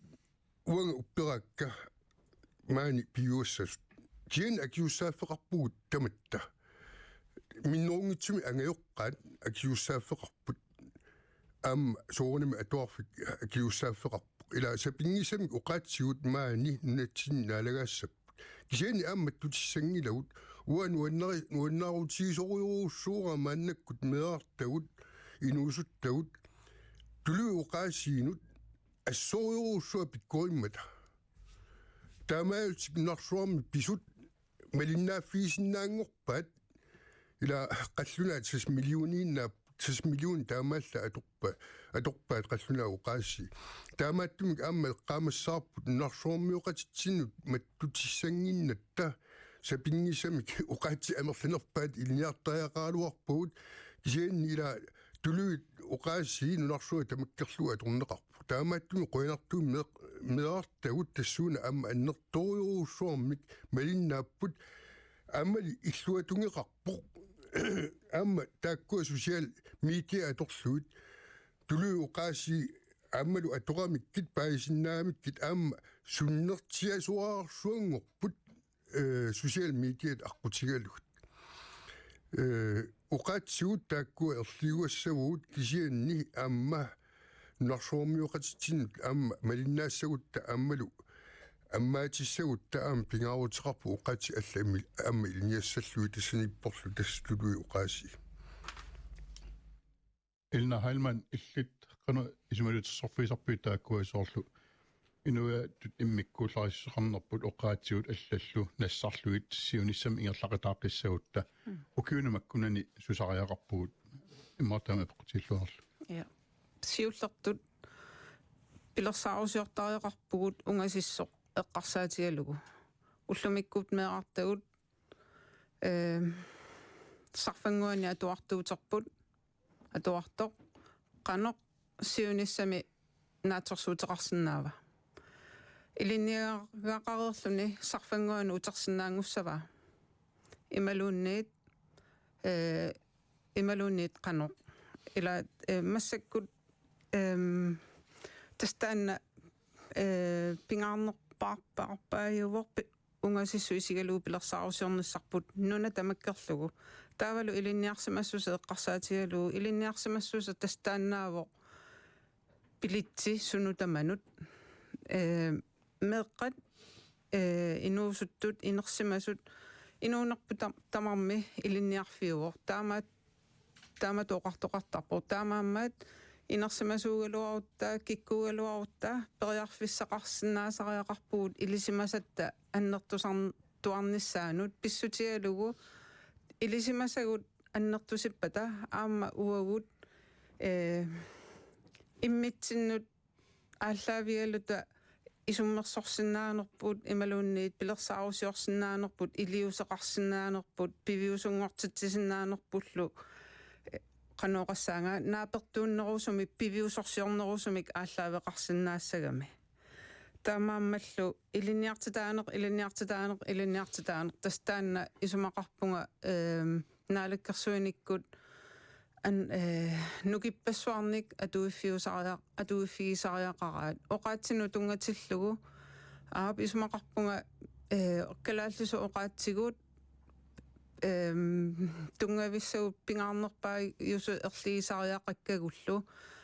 уанга уппераакка маани пиуссас киен акиуссааффеқарпугут таматта минноонгитсуми ангайоққаат акиуссааффеқарпут ам сооним атуарфик акиуссааффеқарпу ила сапингисами уqaатсигут маани нунатсин наалагаассап кисиани аамматтутиссангилагут уаннаарутигисоруйоруussуура мааннаккут меаартагут инуусуттагут тулу уqaасиинут ассориуруссуа пиккуиммата таамаалтик нарсуарми писут малиннааффиисиннаангорпаат ила қаллунаа 6 миллионинна 6 миллион таамаалла аторпаат қаллунаа уqaassi таамааттумик аама эққаамассаарпут нарсуармиоқатитсинут маттутиссангиннатта сапингиссамик уqaатси амерланерпаат илниартариақаалуарпугут кисианни ила тулуит уqaасси нунарсуа тамаккерлуа аторнеқарпу таамааттуми қуинартуми меартагут тассууна аама аннерториуруссуармик малиннааппут аамали иллуатунгеқарпо аама тааккуа социал медиа аторлуут тулуи уqaасси аамалу аторамиккит паисиннаамиккит аама суннертиасуаарсуангорпут социал медиат аққутигалугут уqaатсигут тааккуа ерлиуассагуут кисианни аама нарсуармиоқатитсинут аама малиннаассагутта аамалу аммаатиссагутта аама пингаарутеқарпу уqaати аллами аама илниассаллуи тассаниппорлу тассутулуи уqaasi Elna Heilmann illit qanu isumalutserfiisarpui taakkuasooрлу инуа тут иммиккуулларissaqarnerput oqaatsigut аллаллу нассарлуит сиунissam ингерлақитааққиссагутта укиунамаккунани сусариақарпугут иммартаама пеқутиллуарлу я сиуллертут пилерсаарусиортариақарпугут унгасиссоқ эққарсаатигалугу уллумиккут меэқартагут сарфангуани атуартуутерпут атуартоқ қаноқ сиунissami наатерсуутеқарсинаава илинниагақарерлуни сарфангуани утерсинаангуссава ималуунниит қаноқ ила массаккут тастаанна пингаарнерпаарпааювор унгасиссуисигалуу пилерсаарусиорниссарпут нуна тамаккерлугу таавалу илинниарсимассуса эққарсаатигалуу илинниарсимассуса тастааннаавоо пилитси сунутаманут меэққат инуусуттут инерсимасут инуунерпу тамарми илинниарфиуор таамат оқартоқартарпо таамааммаат инерсимасуугалуарутта киккугалуарутта периарфиссақарсинаасариақарпугут илисимасатта аннертусарнитуарниссаанут писсутигалугу илисимасагут аннертусиппата аама уагут иммитсиннут ааллаавигалута исуммерсорсиннаанерпут ималуунниит пилерсаарусиорсиннаанерпут илиусеқарсиннаанерпут пивиусунгортитсисиннаанерпуллу qanuqassaanga naapertuunnerusumi piviusorsiornerusumik ааllaавеқарсиннаассагами таамааммаллу илинниартитааneq тастаанна исумақарпунга наалаккерсуиниккут нукиппассуарник атуиффигисариақараат оқаатсину тунгатиллугу аап исумақарпунга оккалааллусу оқаатсигут тунгависсагу пингаарнерпаа юсу ерлигисариақаккагуллу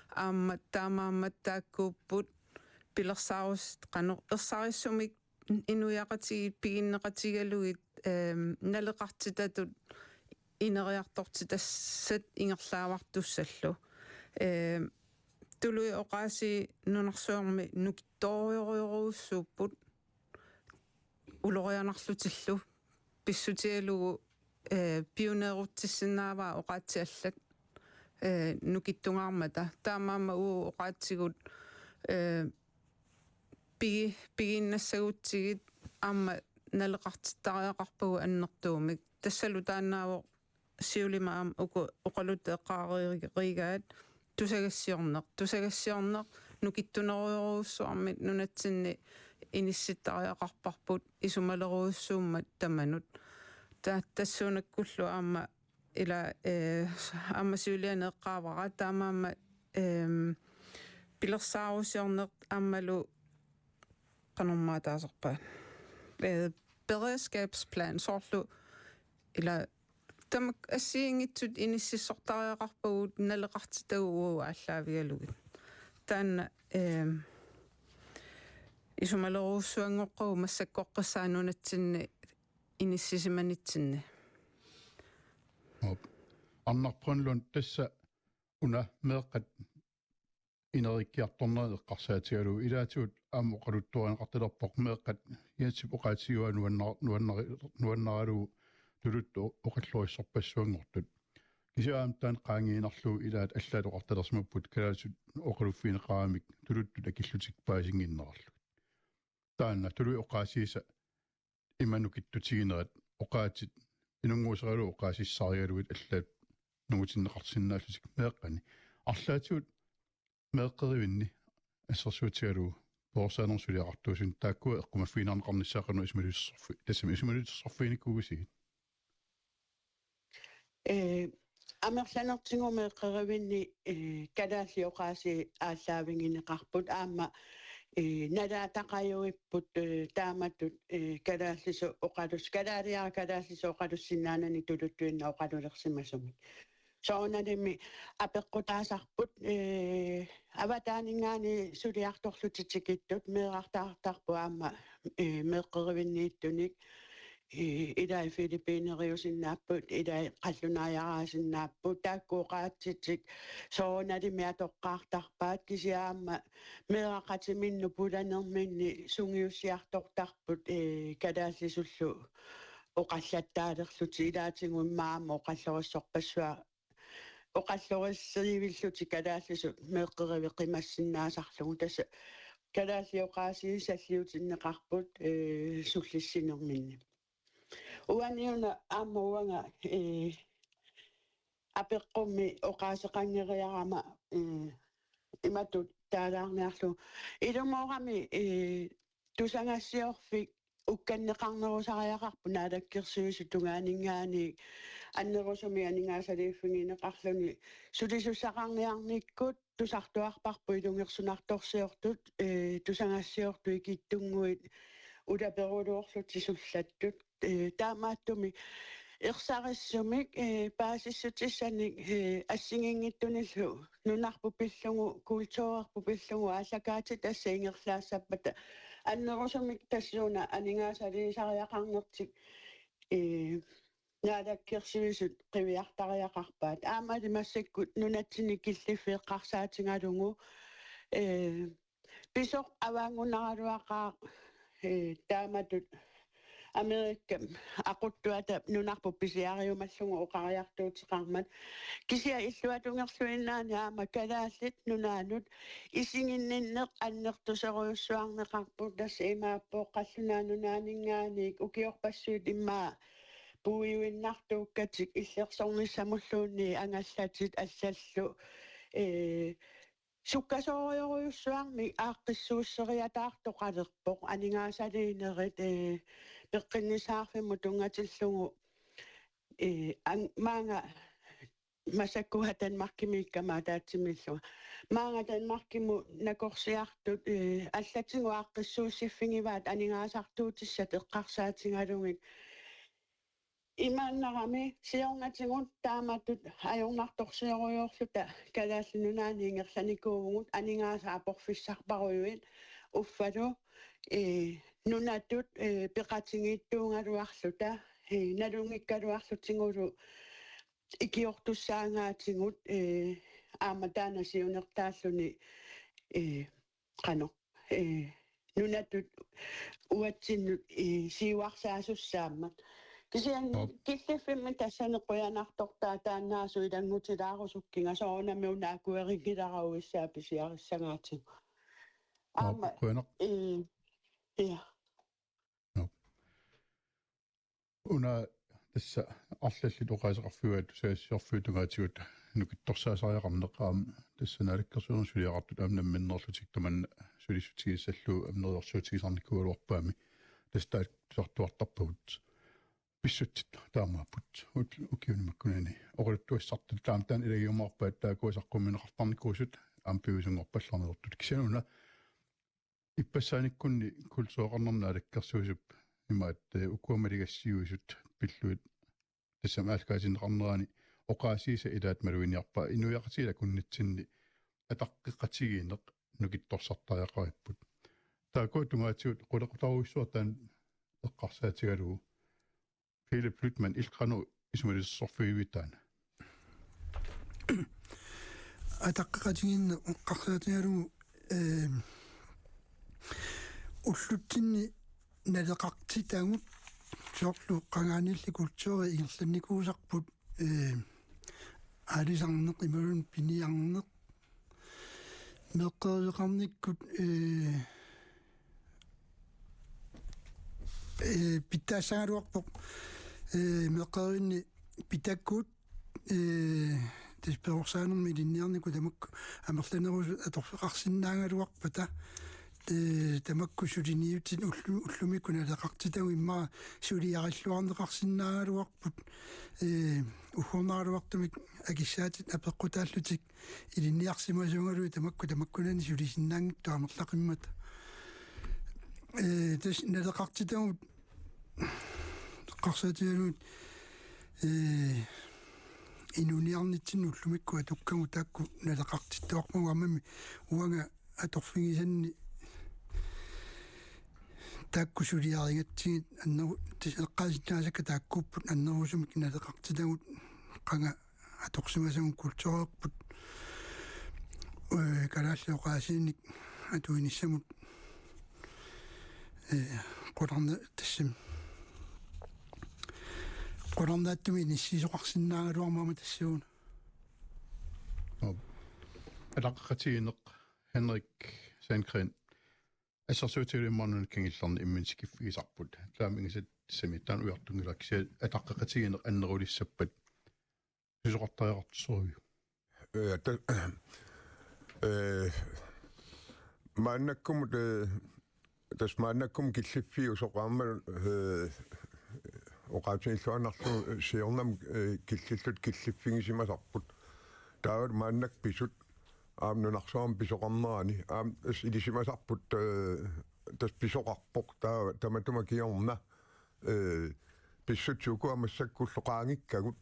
аама таамааммат тааккууппут пилерсаарус қано ерсариссумик инуяқатигит пигиннеқатигалугит налеқартитатут инериартортитассат ингерлаавартуссаллу тулуи оқааси нунарсуарми нукитториориоруссууппут улорианарлутиллу писсутигалугу пионерутсиннааваа оқаатсиаллат нукиттунгаармата таамаама уу оқаатсигут пигиннассагутсигит аама налеқартиттариақарпагу аннертуумик тассалу тааннааво сиулимаам оқалут эққааригаат тусагассиорнеқ нукиттунериоруссуармит нунатсинни инисситтариақарпарпут исумалеруйуссууммат таманут тассуунаккуллу аама ила аама сиулианеэққаавара таамаама пилерсаарусиорнеқ аамалу qanummaataasarpaa beredskabsplan sooрлу ила тамак ассиингитсут иниссиссортариақарпагут налеқартитагуу ааллаавигалугит таанна исумалеруссуангоққагу массаккоққассаанунатсинни иниссисиманитсинни арнарпрунлун тасса уна меэққат инериккиарторнаа эққарсаатигалу илаатиут аама оқалуттуаанеқартилерпоқ меэққат яатсип оқаатигуа нуаннаралу тулутту оқаллуиссорпассуангортут кисаам таан qaangiinarluu ilaat аллаалоқарталерсимаппут калаасут оқалуффинеқарамик тулуттут акиллутик паасингиннерарлу таанна тулуи оқаасииса иманукиттутигинерат оқаатит инунгуусералу оқаасиссаригалуит аллаат нугутиннеқарсинааллутик меэққани арлаатиут меэққеривинни ассерсуутигалу поорсаанерсулиақартуусун тааккуа эққумаффиинаарнеқарниссаақану исмалуссорфи тассами исмалуссорфиникуугисигит амерланертингу меэққеривинни калааллиоқааси ааллаавингинеқарпут аама налаатақаюиппут тааматтут калааллису оқалус калаалиара калааллису оқалуссиннаанани тулуттуинна оқалулерсимасумик сооналими апеққутаасарпут аватаанингаани сулиарторлутитикиттут меэрартаартарпу аама меэққеривиннииттуник илай филиппинериусиннааппут илай қаллунааjaраасиннааппут тааккуоqaатситик сооналими атоққаартарпаат кисиаама меэрақатиминну пуланерминни сунгиуссиартортарпут калааллисуллу оқаллаттаалерлути илаатингуиммаама оқаллориссорпассуа оқаллориссеривиллути калааллису меэққеривеқимассиннаасарлугу тасса калааллиоqaасии саллиутиннеқарпут суллиссинерминни уаниуна аамауанга апеққумми оқаасеқангериарама иматут таалаарниарлу илумоорами тусангассиорфик укканнеқарнерусариақарпу наалаккерсуису тунгаанингааник аннерусуми анингаасалииффигинеқарлуни сулисуссақарниарниккут тусартуарпарпу илунгерсунарторсиортут тусангассиорту икиттунгуит улаперулуорлутисуллаттут таамааттуми ерсариссумик паасиссутиссаник ассигингиттуниллу нунарпу пиллугу культуурарпу пиллугу ааллакаати тассаингерлаассаппата аннерусумик тассууна анингаасалиисариақарнертик наалаккерсуисут қивиартариақарпаат аамали массаккут нунатсини киллиффеэққарсаатингалугу писоқ аваангунаралуақаа тааматут Amerikka aquttuata nunarpu pisiariumallugu oqariartuutiqarmat kisia illuatungerluinnaani aama kalaallit nunaalut isinginninneq annertuseruussuarneqarput tassa imaappoq qallunaanunaaningaaniik ukiorpassuut immaa puiuinnartuukkatik illersornissamulluunni angallatit allallu sukkasorioruyussuarmi aaqqissuusseriataartoqalerpoq aningaasaliinerit peqqinnisaarfimmu tungatillugu maanga masakkuha Danmarkimiikkama taatsimilluga maanga Danmarkimmu nakorsiartut allatingu aaqqissuussiffingivaat aningaasartuutissat eqqarsaatingalungit имааннарами сиорнатигут тааматтут ajornartorsiorujorluta kalaallunaani ingерланикуугут анингааса апорфиссарпаруйуит уффалу нунатут пеқатингиттуунгалуарлута налунгиккалуарлутингулу икиортуссаангаатингут ааматаана сиунертааллуни қано нунатут уатсиннут сиуарсаасуссааммат кисиан киллиффимми тассанеқуянартортаа тааннаасу илангутилаарусуккинга соонами унаакуерикиларауиссаа писиариссагаатигу аама я уна тасса арлалли тоқаасеқарфуат саассиорфуутугаатигут нукитторсаасариақарнеқаам тассанаалаккерсуунерсулиақартут аамнамминнерлутик таманна сулиссутигиссаллуу амнериорсуутигисарниккуалуарпаами тастаат сортуартарпагут писсутит таамааппут укиунимаккунани оқалуттуассартут таамтаан илагиумаарпаат таакуасаққумминеқартарникуусут аампиусунгорпалларнертут кисануна иппассааниккунни кулсуоқарнернаалаккерсуусуп имаат укуамалигассиуисут пиллуит тассамаалкаасинеқарнерани оқаасииса илаат малуиниарпа инуяқатила куннитсинни атаққиқатигиинеқ нукитторсартариақариппут таакуа тунгаатиут қулеқутаруиссуартаан эққарсаатигалугу Philip Lüttmann ilqanu ismalissorfiivitaana атаққақатигин қарсаатигалу уллуттинни налеқартитаагут соорлу қангаанилли культури ингерланникуусарпут алисарнеқ ималун пиниарнеқ меққериқарниккут питтаассагалуарпоқ меққеринни питаккут тисперорсаанерми линниарнику тамакку амерланерус аторфеқарсиннаагалуарпата тамакку сулиниутит уллумикку налеқартитагу имма сулиариллуарнеқарсиннаагалуарпут ухорнаагалуартумик акиссаатит апеққутааллутик илинниарсимасунгалуи тамаккунани сулисиннаангитту амерлақиммата тас налеқартитагу қарсаатигалуут инуниарнитсин уллумикку атуккагу таакку налеқартиттуармагу аммами уанга аторфигисанни таакку сулиарингатсигит аннеру тисеққаасиннаасакка тааккууппут аннерусумик налеқартитагут қанга аторсимасагун культуреерпут калааллеоқаасиинник атуиниссамут қуларна тассам қуларнааттуми ниссисоқарсиннаагалуармаама тассууна атаққатигинеқ Henrik Sandgren ассерсуутилиммарнун кингилларни имминсикиффигисарпут таамингисат самиттаан уяртунгилакси атаққатигинеқ аннерулиссаппат сисоқартариартуссуруйу мааннаккум тас мааннаккум киллиффиу соқаамма оқаатиниллуанарлу сиорнам киллиллут киллиффигисимасарпут таават мааннак писут аамнунарсуам писоқарнерани аам илисимасарпут тас писоқарпоқ таава таматума киорна писсутсукуамассаккуллоқаангиккагут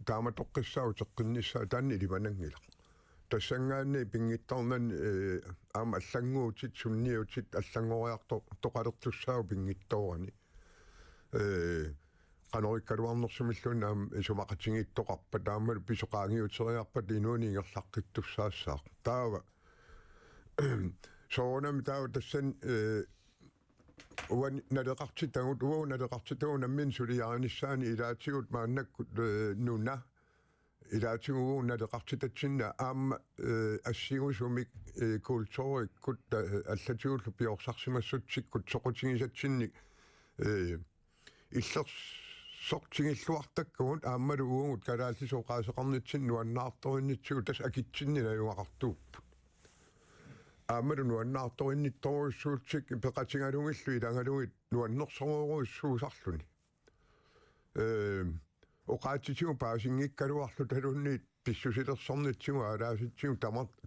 тааматоққиссау теққинниссаа таанни илиманангила тассангаанни пингиттарнан аама аллангуутит сунниутит аллангориарто тоқалертуссаау пингитторани канориккалуарнерсумиллуна аам исумақатингиттоқарпа таамалу писоқаангиутериарпат инууни ингерлаққиттуссаассаа таава соонами таава тассан уан налеқартитагут уу налеқартитагу наммин сулиариниссаани илаатигут мааннаккут нуна илаатигуу налеқартитатсинна аама ассигусумик культуриккут аллатигуллу пиорсарсимассутсиккут соқутигисатсинник иллерсортигиллуартаккугут ааммалу уугут калааллисоқаасеқарнитсин нуаннаарториннитсигу тас акитсиннила юақартууппут ааммалу нуаннаарториннитторуссуутсик пеқатингалунгиллу илангалугит нуаннерсоруруссуусарлуни оқаатитигу паасингиккалуарлу талунниит писсусилерсорнитсигу алааситсигу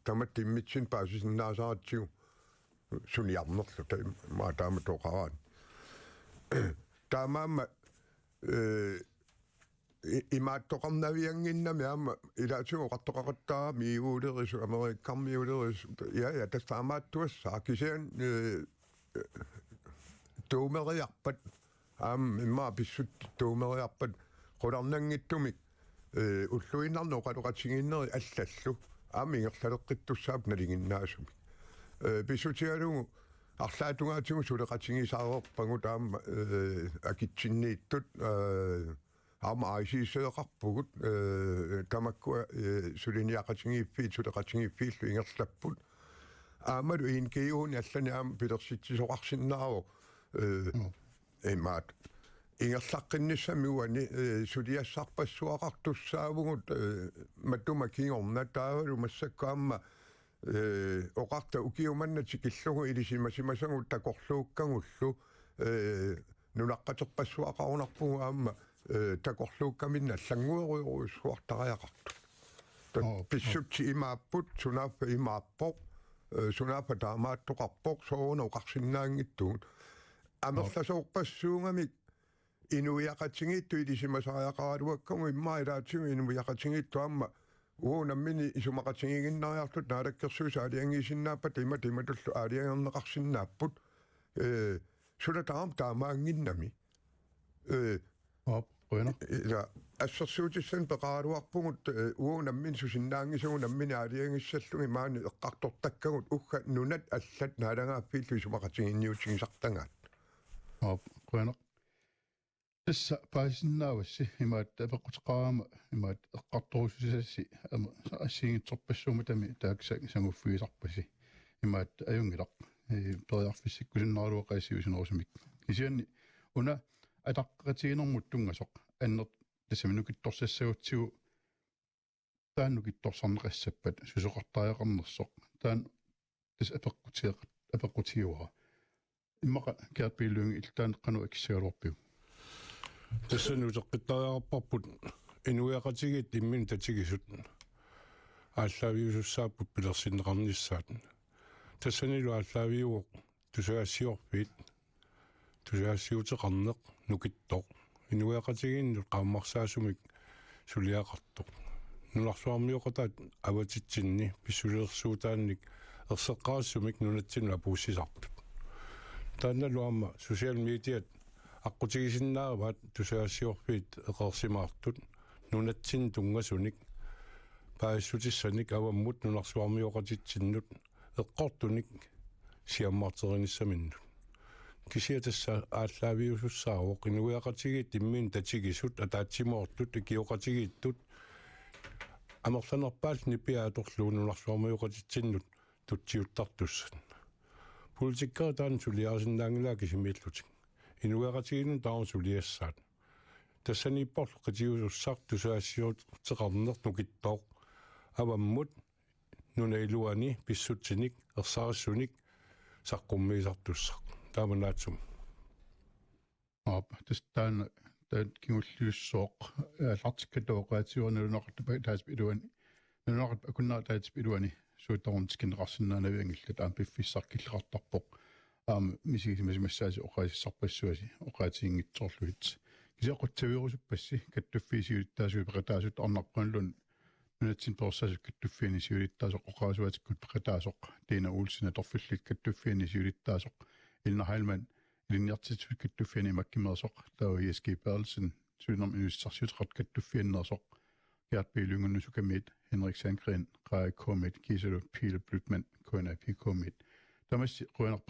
тамат тиммитсин паасисиннаасаратсигу суниарнерлу таа тааматоқараат таамаама имааттоқарнавиангиннами аама илаатигу қартоқақаттаа миигуулерису америккармиулерису я тастаамааттуассаа кисиан туумериарпат аам имма писсут туумериарпат qulарнангиттумик уллуиннарноо қалоқатсигиннери аллаллу аамингерлалеққиттуссаап налигиннаасумик писсутигалугу арлаатунгаатигу сулеқатигисаарерпагу таама акитсиннииттут аама аисисеэқарпугут тамаккуа сулиниақатигииффиит сулеқатигииффииллу ингерлаппут аамалу иинкиуни аллани аама пилерситсисоқарсиннаару имаат ингерлаққинниссамиуани сулиассарпассуақартуссаавгут маттума кингорна таавалу массаккаама оқарта укиуманнати киллугу илисимасимасагу такорлууккагуллу нунаққатерпассуақарунарпугу аама такорлууккаминна аллангуеруйоруссуартариақарту писсутси имааппут сунааффа имааппоқ сунааффа таамааттоқарпоқ соона оқарсиннаангиттугут амерласоорпассуунгамик инуиақатсигиитту илисимасариақаралуаккагу иммаилаатигу инуиақатсигиитту аама уунаммини исумақатсигигиннариартут наалаккерсуса алиангисиннааппат иматуллу алиангернеқарсиннааппут сулатаам таамаангиннами Bueno. ассерсуутиссан пеқаралуарпугут уунаммин сусиннаангисуунаммини алиангиссаллуги маани эққартортаккагут угга нунат аллат наалангааффииллу сумақатигинниутигисартангаат qoyana tassa paasinnaawassi imaat apeqqutaqaama imaat eqqartorususassi assiingitsorpassuuma tami taaksa sanguffigisarpasi imaat ajungilaq periarfissikkusinnaruaqaisiusinerusumik isianni una ataqqatiginermut tungasoq anner tassaminukittorsassagutigu taannukittorsarneqassappat susoqartaajaqarnersoq taan tas apeqqutiuara иммака киарпииллуинги иллаан кану акиссагалуарпиу тассану теққиттариарпарпут инуяқатигит иммин татигисут ааллаавиусуссааппут пилерсиннеқарниссаат тассанилу ааллаавиуоқ тусаассиорфит тусаассиутеқарнеқ нукиттоқ инуяқатигинну qaammarsaasumik сулиақартоқ нуларсуармиоқатаат аватитсинни писсулерсуутаанник ерсеққаассумик нунатсину апууссисартут таанналуарма социал медиат аққутигисиннааваат тусаассиорфит эқерсимаартут нунатсин тунгасуник паассутиссаник аваммут нунарсуармиоқатитсиннут эққортуник сиаммаартериниссаминнут кисиатасса ааллаавиусуссааруоқ инуяқатигит иммин татигисут атаатсимоортут икиоқатигиттут амерланерпаал нипиааторлуу нунарсуармиоқатитсиннут тутсиуттартуссат политиккаа таан сулиарсиннаангилаа кисимииллутик инуяқатигинун таун сулиассаат тассаниппор қатиусуссаар тусаассиут теқарнер нукиттооқ аваммут нунаилуани писсутсиник ерсаариссуник саққуммиисартуссақ тааманаатсум тастаан таат киуллиуссооқ алартиккатооқаатиуарналунақартупа тааспилуани нунақат акуннаа таатспилуани суутарунтискинеқарсинаанавиангиллат пиффиссаркиллеқартарпоқ мисигисимасимассааси оқаасиссарпассуаси оқаатиингитсоорлуит кисеқутсавиорусуппасси каттуффиисиулиттаасуи пеқатаасут арнарпуанлун нунатсин персаасут каттуффианисиулиттаасоқ оқаасуатиккут пеқатаасоқ тина уулсина торфиллит каттуффианисиулиттаасоқ илна хайлман илинниартитсут каттуффиани маккимерсоқ таа ески перлсен сунерм инуиссарсиутеқарт каттуффианнерсоқ киарпиилунгунну сукамит Henrik Sandgren, Rai Komit, Giselu Pile Blütmann, KNP Komit. Der må jeg gå ind og